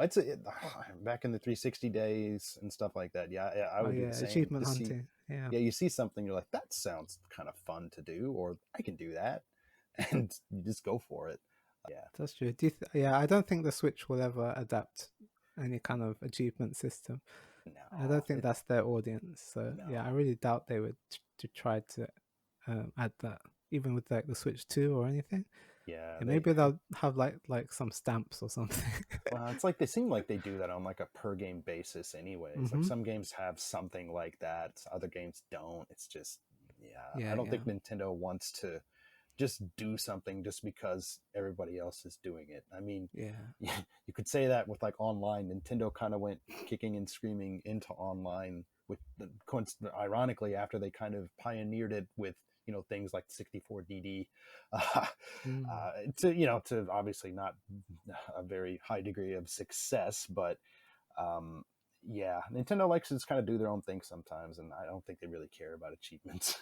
back in the 360 days and stuff like that. Yeah, yeah, I Oh would do the yeah, same. achievement Just see, hunting. Yeah, yeah, you see something, you're like, that sounds kind of fun to do, or I can do that, and you just go for it. Yeah, that's true. Yeah, I don't think the Switch will ever adapt any kind of achievement system. I no, don't think that's their audience. So yeah, I no, really doubt they would to try to add that, even with like the Switch 2 or anything. yeah, Yeah, they. maybe they'll have like some stamps or something. Well, it's like they seem like they do that on like a per game basis, anyways. Like Hmm. some games have something like that, other games don't. It's just, yeah, I Yeah, don't yeah, think Nintendo wants to just do something just because everybody else is doing it. I mean, yeah. you could say that with like online. Nintendo kind of went kicking and screaming into online with ironically after they kind of pioneered it with things like 64DD, uh, Mm. to obviously not a very high degree of success, but um, yeah, Nintendo likes to just kind of do their own thing sometimes, and I don't think they really care about achievements.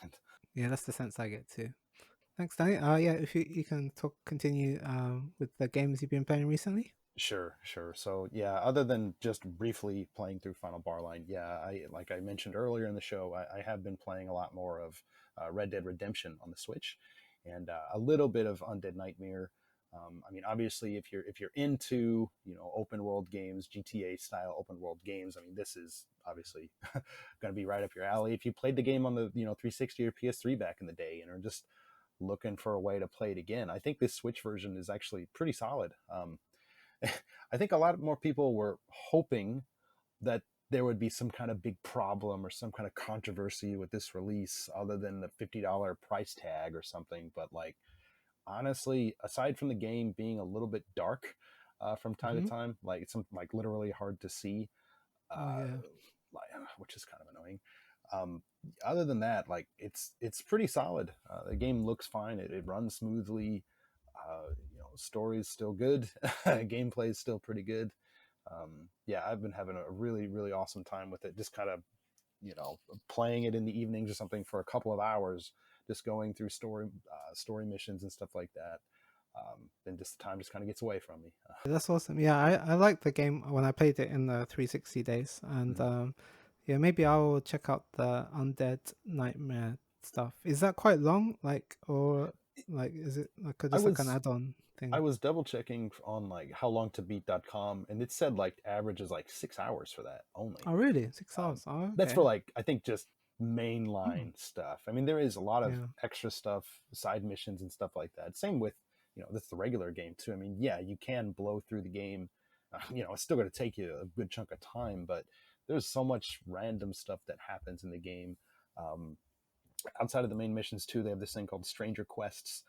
Yeah, that's the sense I get too. Thanks, Danny. Yeah, if you can continue with the games you've been playing recently. Sure, sure. So yeah, other than just briefly playing through Final Barline, yeah, I like I mentioned earlier in the show, I have been playing a lot more of Red Dead Redemption on the Switch, and a little bit of Undead Nightmare. I mean, obviously, if you're into open world games, GTA style open world games, I mean, this is obviously going to be right up your alley. If you played the game on the 360 or PS3 back in the day and are just looking for a way to play it again, I think this Switch version is actually pretty solid. I think a lot more people were hoping that there would be some kind of big problem or some kind of controversy with this release other than the $50 price tag or something. But like, honestly, aside from the game being a little bit dark from time to Hmm. time, like it's like literally hard to see, Oh uh, yeah. like, which is kind of annoying. Um, Other than that, like it's pretty solid. The game looks fine. It runs smoothly. Story is still good. Gameplay is still pretty good. Yeah, I've been having a really really awesome time with it. Just kind of playing it in the evenings or something for a couple of hours, just going through story missions and stuff like that. Then just the time just kind of gets away from me. That's awesome. Yeah, I liked the game when I played it in the 360 days, and Mhm. yeah, maybe I'll check out the Undead Nightmare stuff. Is that quite long? Like, or like, is it like I just like an was add-on I thing? was double checking on like howlongtobeat.com, and it said like average is like 6 hours for that only. Oh, really? 6 hours? Oh, That's for okay. like I think just Hmm. mainline stuff. I mean, there is a lot of Yeah. extra stuff, side missions and stuff like that. Same with that's the regular game too. I mean, yeah, you can blow through the game. It's still going to take you a good chunk of time, but there's so much random stuff that happens in the game. Um, Outside of the main missions too, they have this thing called Stranger Quests.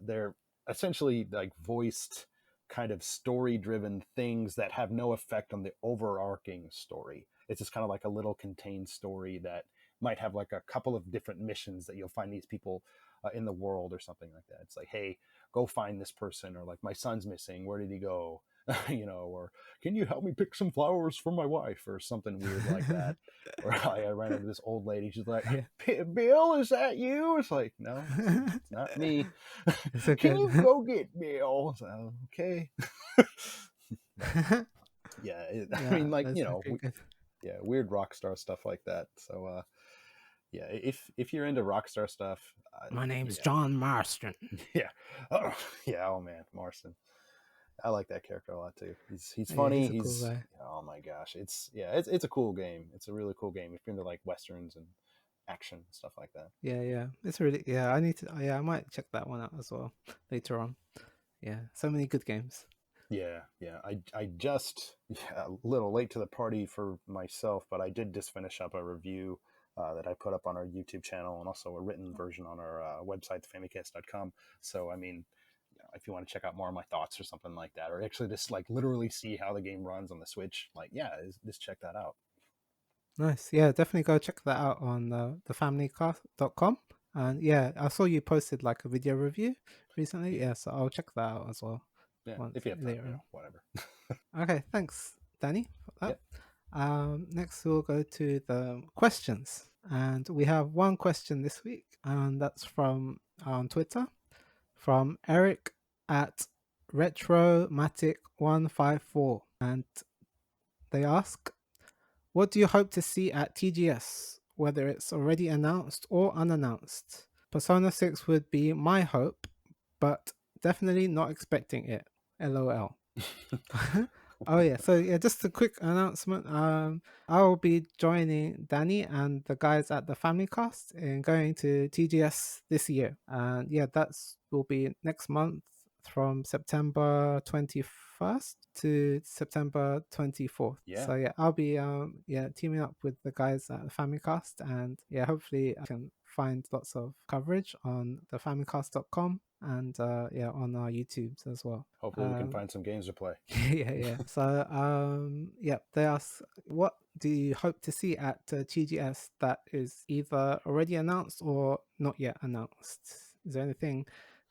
They're essentially like voiced kind of story driven things that have no effect on the overarching story. It's just kind of like a little contained story that might have like a couple of different missions that you'll find these people in the world or something like that. It's like, hey, go find this person, or like my son's missing, where did he go? Or can you help me pick some flowers for my wife, or something weird like that. Or I ran into this old lady. She's like, Yeah. Bill, is that you? It's like, no, it's not me. It's so Can good. you go get Bill? So, okay. But yeah, I Yeah, mean, like, that's okay, good. yeah, weird Rockstar stuff like that. So, yeah, if you're into Rockstar stuff, My name's yeah, John Marston. yeah, oh, yeah, oh man, Marston. I like that character a lot too. He's Yeah, funny. he's a cool He's guy. oh my gosh, it's a cool game. It's a really cool game if you're into like westerns and action stuff like that. Yeah, yeah. It's really, yeah, I need to, yeah, I might check that one out as well later on. Yeah, so many good games. Yeah, yeah. I just a little late to the party for myself, but I did just finish up a review that I put up on our YouTube channel, and also a written version on our website, thefamicast.com. So I mean, if you want to check out more of my thoughts or something like that, or actually just like literally see how the game runs on the Switch, like yeah, just check that out. Nice. Yeah, definitely go check that out on thefamilycast.com. And yeah, I saw you posted like a video review recently. Yeah, Yeah, so I'll check that out as well yeah. once If you have time, later whatever. on. Okay, thanks, Danny, for that. Yep. Next, we'll go to the questions. And we have one question this week, and that's from on Twitter from Eric at Retromatic154. And they ask, what do you hope to see at TGS, whether it's already announced or unannounced? Persona 6 would be my hope, but definitely not expecting it. LOL. Oh yeah, so yeah, just a quick announcement. I will be joining Danny and the guys at the Family Cast in going to TGS this year, and yeah, that's will be next month from September 21st to September 24th. Yeah. So yeah, I'll be yeah teaming up with the guys at the Family Cast, and yeah, hopefully I can find lots of coverage on the famicast.com and yeah on our YouTubes as well. Hopefully, we can find some games to play. Yeah, yeah. So, yeah, they ask, what do you hope to see at TGS that is either already announced or not yet announced? Is there anything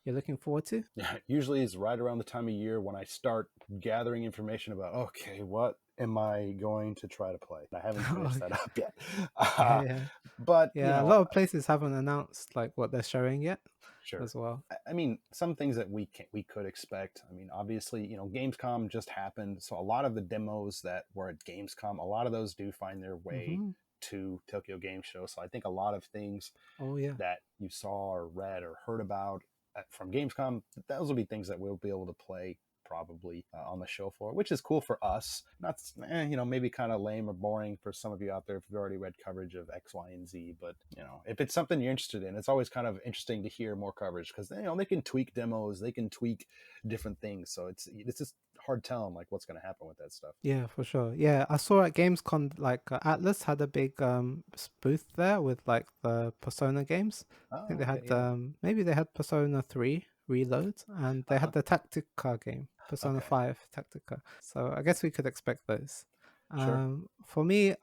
you're looking forward to? Usually is right around the time of year when I start gathering information about, okay, what am I going to try to play? I haven't Oh, finished that up yet. yeah, Uh, yeah. but, Yeah, a lot of places haven't announced like what they're showing yet sure. as well. I mean, some things that we could expect. I mean, obviously, Gamescom just happened, so a lot of the demos that were at Gamescom, a lot of those do find their way Hmm. to Tokyo Game Show. So I think a lot of things Oh, yeah. that you saw or read or heard about from Gamescom, those will be things that we'll be able to play probably on the show floor, which is cool for us. Not, maybe kind of lame or boring for some of you out there if you've already read coverage of X, Y, and Z. But if it's something you're interested in, it's always kind of interesting to hear more coverage because they can tweak demos, they can tweak different things. So it's just hard telling like what's going to happen with that stuff. Yeah, for sure. Yeah, I saw at Gamescom like Atlas had a big booth there with like the Persona games. I think Oh, they okay, had yeah, maybe they had Persona 3 Reload, and they Uh-huh. had the Tactica game, Persona Okay. 5 Tactica. So I guess we could expect those. Sure. For me,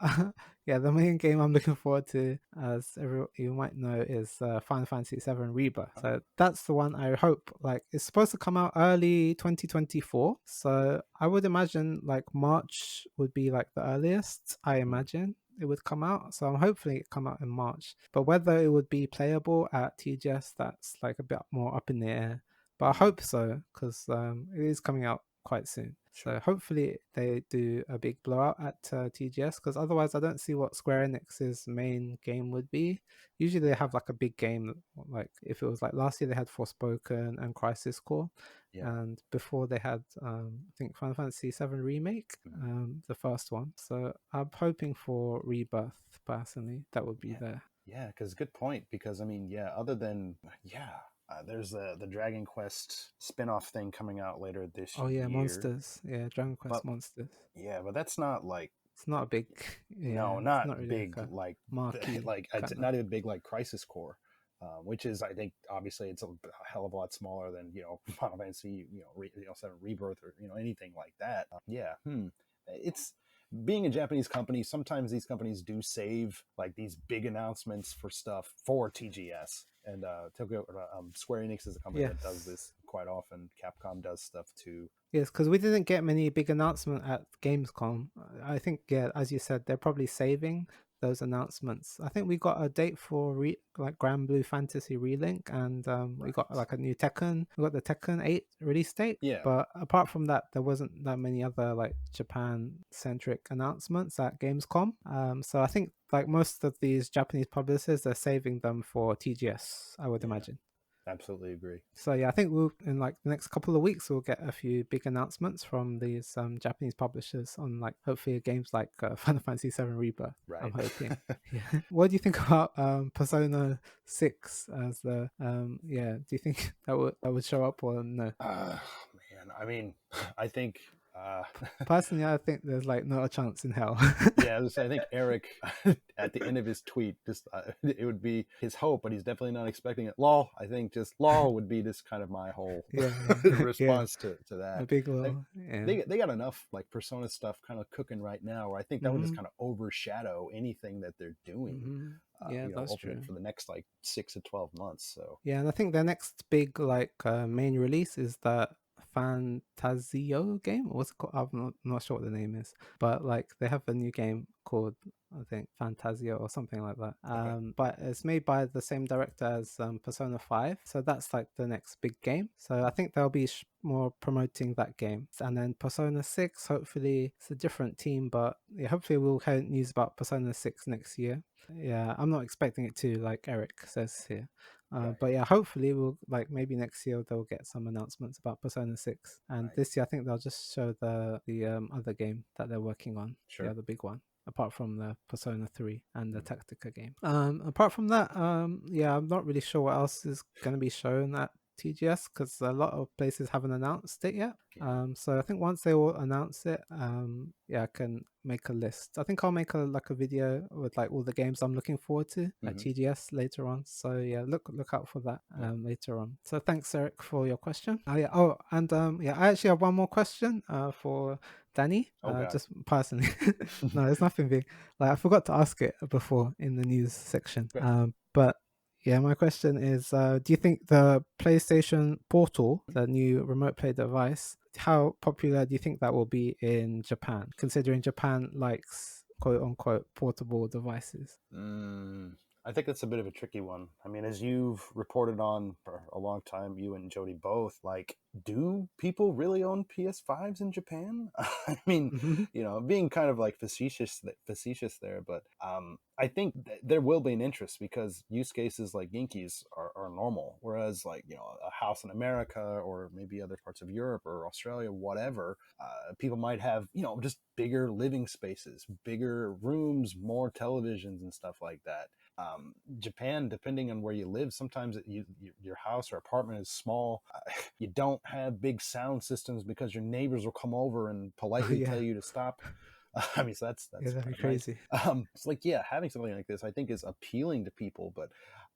yeah, the main game I'm looking forward to, as you might know, is Final Fantasy VII Rebirth. Uh-huh. So that's the one I hope. Like, it's supposed to come out early 2024. So I would imagine like March would be like the earliest. I Mm, imagine it would come out. So I'm hopefully it come out in March. But whether it would be playable at TGS, that's like a bit more up in the air. But I mm, hope so because it is coming out quite soon. So sure. hopefully they do a big blowout at TGS because otherwise I don't see what Square Enix's main game would be. Usually they Yeah. have like a big game, like if it was like last year they had Forspoken and Crisis Core, Yeah. and before they had I think Final Fantasy VII Remake, Mm, the first one. So I'm hoping for Rebirth personally. That would be yeah. there. Yeah. Because good point. Because I mean, yeah. Other than yeah, there's the Dragon Quest spin-off thing coming out later this Oh yeah, year. Monsters. Yeah, Dragon But Quest Monsters. yeah, but that's not like It's not a big, no, yeah, it's not not really like big a like marquee like kind of. not even big like Crisis Core, which is I think obviously it's a hell of a lot smaller than Final Fantasy Seven Rebirth or anything like that. Yeah, it's being a Japanese company. Sometimes these companies do save like these big announcements for stuff for TGS. And Square Enix is a company that does Yes. this quite often. Capcom does stuff too. Yes, because we didn't get many big announcements at Gamescom. I think, yeah, as you said, they're probably saving those announcements. I think we got a date for like Grand Blue Fantasy Relink, and we got Right. like a new Tekken. We got the Tekken 8 release date. Yeah. But apart from that, there wasn't that many other like Japan centric announcements at Gamescom. So I think like most of these Japanese publishers, they're saving them for TGS, I would Yeah. imagine. Absolutely agree. So yeah, I think we'll in like the next couple of weeks we'll get a few big announcements from these Japanese publishers on like hopefully games like Final Fantasy VII Rebirth. I'm Right. hoping. Yeah. What do you think about Persona 6 as the yeah? Do you think that would show up or no? Man, I mean, I think, uh, Personally, I think there's like not a chance in hell. yeah, I think Eric at the end of his tweet, just it would be his hope, but he's definitely not expecting it. Lol, I think just lol would be just kind of my whole Yeah, yeah, response to a that. big I, law. Yeah. they got enough like Persona stuff kind of cooking right now, where I think that would just Mm-hmm. kind of overshadow anything that they're doing, Mm-hmm. Yeah, that's over true. for the next like 6 to 12 months. So Yeah, and I think their next big like main release is that Fantasio game. Or what's it called? I'm not sure what the name is, but like they have a new game called I think Fantasio or something like that. okay, But it's made by the same director as Persona 5, so that's like the next big game. So I think they'll be more promoting that game, and then Persona 6. Hopefully, it's a different team, but yeah, hopefully we'll have news about Persona 6 next year. Yeah, I'm not expecting it to, like Eric says here. right, But yeah, hopefully we'll like maybe next year they'll get some announcements about Persona 6, and right, this year I think they'll just show the other game that they're working on, the sure, other big one. Apart from the Persona 3 and the mm, Tactica game. Apart from that, yeah, I'm not really sure what else is going to be shown at TGS because a lot of places haven't announced it yet. yeah, So I think once they will announce it, yeah, I can make a list. I think I'll make a video with like all the games I'm looking forward to at hmm, TGS later on. So yeah, look out for that yeah, later on. So thanks Eric for your question. Yeah, oh, and yeah, I actually have one more question for Danny, oh god, just personally. No, it's nothing big. Like I forgot to ask it before in the news section. okay. But yeah, my question is: do you think the PlayStation Portal, the new remote play device, how popular do you think that will be in Japan? Considering Japan likes quote unquote portable devices. Mm, I think that's a bit of a tricky one. I mean, as you've reported on for a long time, you and Jody both, like, do people really own PS5s in Japan? I mean, Hmm. being kind of like facetious there, but I think there will be an interest because use cases like Genki's are normal, whereas like a house in America or maybe other parts of Europe or Australia, whatever, people might have just bigger living spaces, bigger rooms, more televisions and stuff like that. Japan, depending on where you live, sometimes your house or apartment is small. You don't have big sound systems because your neighbors will come over and Oh politely tell yeah, you to stop. I mean, so yeah, that's that'd be kind of nice. crazy. It's like, yeah, having something like this, I think, is appealing to people, but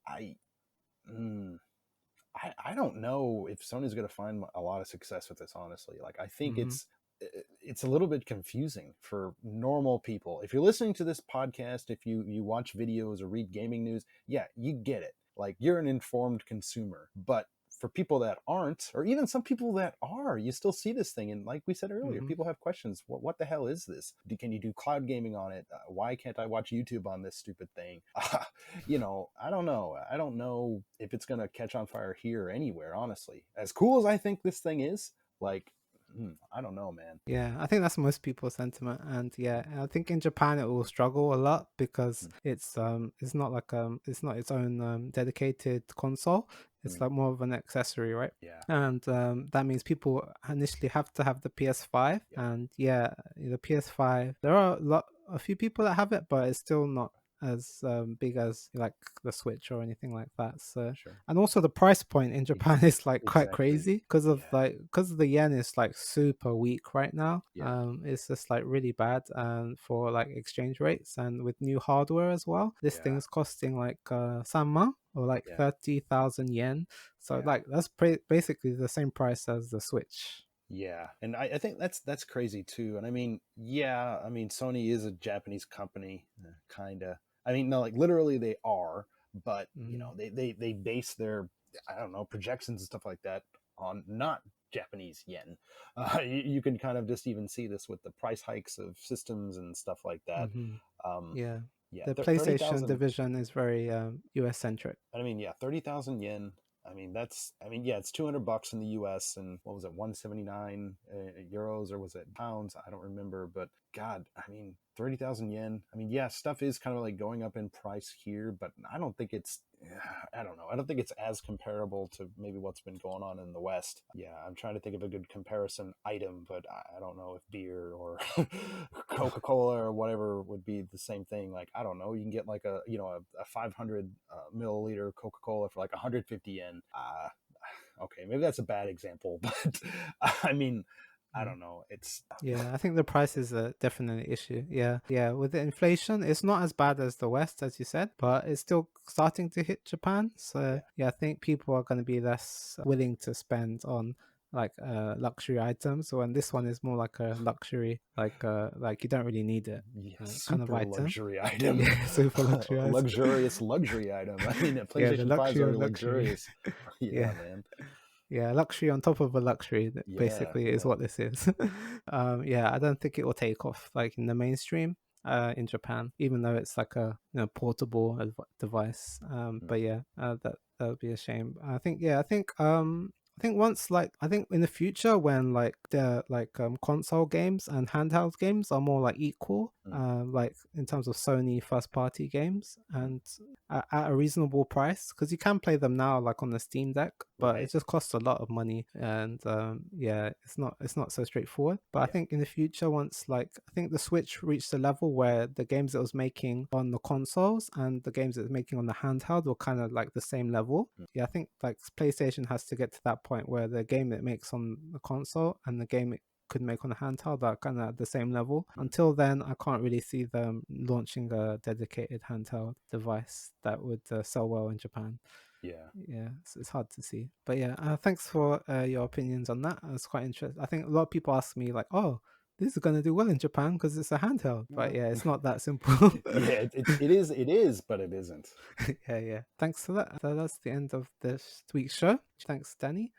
I, mm, I don't know if Sony's going to find a lot of success with this, honestly. Like, I think Hmm. it's a little bit confusing for normal people. If you're listening to this podcast, if you watch videos or read gaming news, yeah, you get it. Like, you're an informed consumer. But for people that aren't, or even some people that are, you still see this thing. And like we said earlier, Hmm. people have questions. What the hell is this? Can you do cloud gaming on it? Why can't I watch YouTube on this stupid thing? I don't know. I don't know if it's going to catch on fire here or anywhere, honestly. As cool as I think this thing is, like, I don't know, man. Yeah, I think that's most people's sentiment, and yeah, I think in Japan it will struggle a lot because Mm, it's not like it's not its own dedicated console. It's mm, like more of an accessory, right? yeah. And that means people initially have to have the PS5, Yep. and yeah, the PS5. There are a few people that have it, but it's still not as big as like the Switch or anything like that. So, Sure. and also the price point in Japan Ex- is like quite exactly. crazy because of Yeah. the yen is like super weak right now. Yeah. It's just like really bad for like exchange rates, and with new hardware as well, this Yeah. thing's costing like 3万 or like Yeah. 30,000 yen. So Yeah. like that's basically the same price as the Switch. Yeah, and I think that's crazy too. And I mean, yeah, I mean, Sony is a Japanese company, kind of. I mean, no, like literally they are, but Mm. they base their, I don't know, projections and stuff like that on not Japanese yen. You can kind of just even see this with the price hikes of systems and stuff like that. Hmm. Um, Yeah, yeah, the 30,000. PlayStation division is very US centric. I mean, yeah, 30,000 yen. I mean, yeah, it's $200 in the US, and what was it, 179 euros, or was it pounds? I don't remember, but God, I mean, 30,000 yen. I mean, yeah, stuff is kind of like going up in price here, but I don't think I don't know. I don't think it's as comparable to maybe what's been going on in the West. Yeah, I'm trying to think of a good comparison item, but I don't know if beer or Coca-Cola or whatever would be the same thing. Like, I don't know, you can get like a 500 milliliter Coca-Cola for like 150 yen. Okay, maybe that's a bad example, but I mean, I Mm. don't know. It's Yeah, I think the price is a definitely issue. Yeah, yeah. With the inflation, it's not as bad as the West, as you said, but it's still starting to hit Japan. So yeah, yeah, I think people are going to be less willing to spend on like luxury items. When this one is more like a luxury, like you don't really need it, yeah, kind of super item. luxury item, Yeah, super luxury a item. luxurious luxury item. I mean, Yeah, the PlayStation 5s luxury are of luxury. luxurious. Yeah, Yeah. man. Yeah, luxury on top of a luxury, Yeah, basically, is yeah. what this is. Yeah, I don't think it will take off like in the mainstream in Japan, even though it's like a portable device. Mm, But yeah, that would be a shame. I think once like I think in the future when like the console games and handheld games are more like equal, mm, like in terms of Sony first party games mm. and at a reasonable price, because you can play them now like on the Steam Deck, but it Right. just costs a lot of money, and yeah, it's not so straightforward. But I Yeah. think in the future, once like I think the Switch reached a level where the games it was making on the consoles and the games it was making on the handheld were kind of like the same level. Mm, Yeah, I think like PlayStation has to get to that point where the game it makes on the console and the game it could make on a handheld are kind of at the same level. mm. Until then, I can't really see them launching a dedicated handheld device that would sell well in Japan. Yeah. Yeah, it's hard to see. But yeah, thanks for your opinions on that. It's quite interesting. I think a lot of people ask me like, "Oh, this is gonna do well in Japan because it's a handheld." But Well, yeah, it's not that simple. yeah, it is, but it isn't. Yeah, yeah. Thanks for that. So that's the end of this week's show. Thanks, Danny.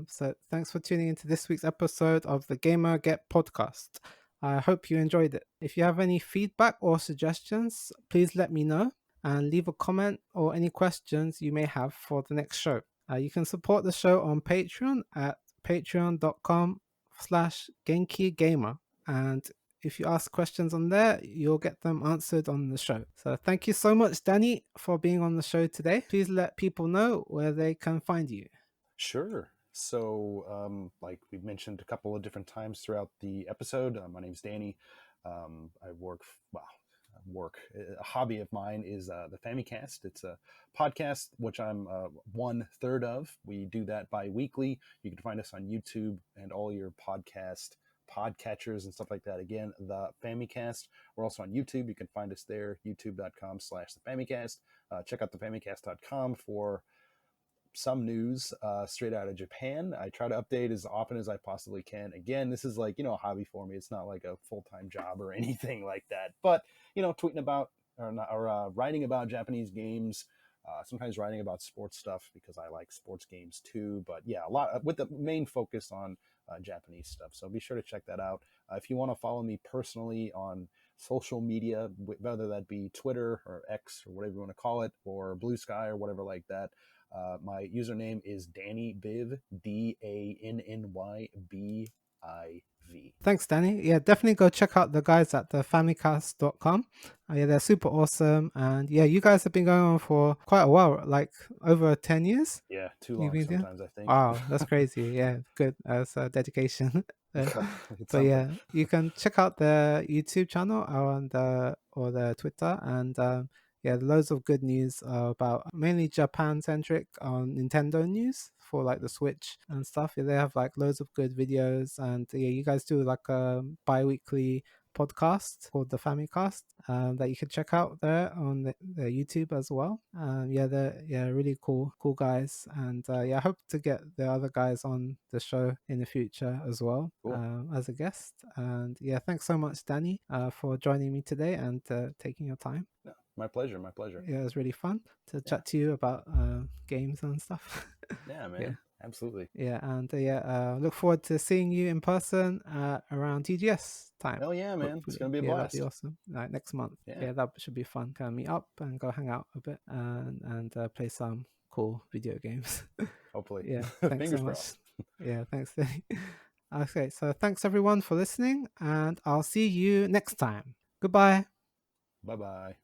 So thanks for tuning into this week's episode of the Gamer Get podcast. I hope you enjoyed it. If you have any feedback or suggestions, please let me know and leave a comment or any questions you may have for the next show. You can support the show on Patreon at patreon.com/Genki Gamer. And if you ask questions on there, you'll get them answered on the show. So thank you so much, Danny, for being on the show today. Please let people know where they can find you. Sure. So, like we've mentioned a couple of different times throughout the episode, my name's Danny. I work. A hobby of mine is the Famicast. It's a podcast which I'm one third of. We do that bi-weekly. You can find us on YouTube and all your podcatchers and stuff like that. Again, the Famicast. We're also on YouTube. You can find us there, youtube.com/the Famicast. Check out thefamicast.com for some news straight out of Japan. I try to update as often as I possibly can. Again, this is like, a hobby for me. It's not like a full-time job or anything like that. But, tweeting about or writing about Japanese games, sometimes writing about sports stuff because I like sports games too. But yeah, a lot with the main focus on Japanese stuff. So be sure to check that out. If you want to follow me personally on social media, whether that be Twitter or X or whatever you want to call it, or Blue Sky or whatever like that, my username is Danny Biv, DANNYBIV. Thanks, Danny. Yeah, definitely go check out the guys at the famicast.com. Yeah, they're super awesome. And yeah, you guys have been going on for quite a while, like over 10 years. Yeah, too You've long been here? sometimes, I think. Wow, that's crazy. Yeah, good. That's dedication. It's But something. yeah, you can check out the YouTube channel or the Twitter, and yeah, loads of good news about mainly Japan centric on Nintendo news for like the Switch and stuff. Yeah, they have like loads of good videos, and yeah, you guys do like a bi-weekly podcast called the Famicast that you can check out there on the YouTube as well. Yeah, they're really cool guys, and yeah, I hope to get the other guys on the show in the future as well Cool. as a guest. And yeah, thanks so much, Danny, for joining me today and taking your time. No, my pleasure. My pleasure. Yeah, it was really fun to Yeah. chat to you about games and stuff. Yeah, Yeah. man. Absolutely. Yeah, and look forward to seeing you in person around TGS time. Hell yeah, man. It's Hopefully, gonna be a yeah, that'd be blast. awesome. Like next month, Yeah. yeah, that should be fun. Can meet up and go hang out a bit and play some cool video games. Hopefully. Yeah, thanks so Fingers much. crossed. Yeah, thanks. Okay, so thanks everyone for listening, and I'll see you next time. Goodbye. Bye bye.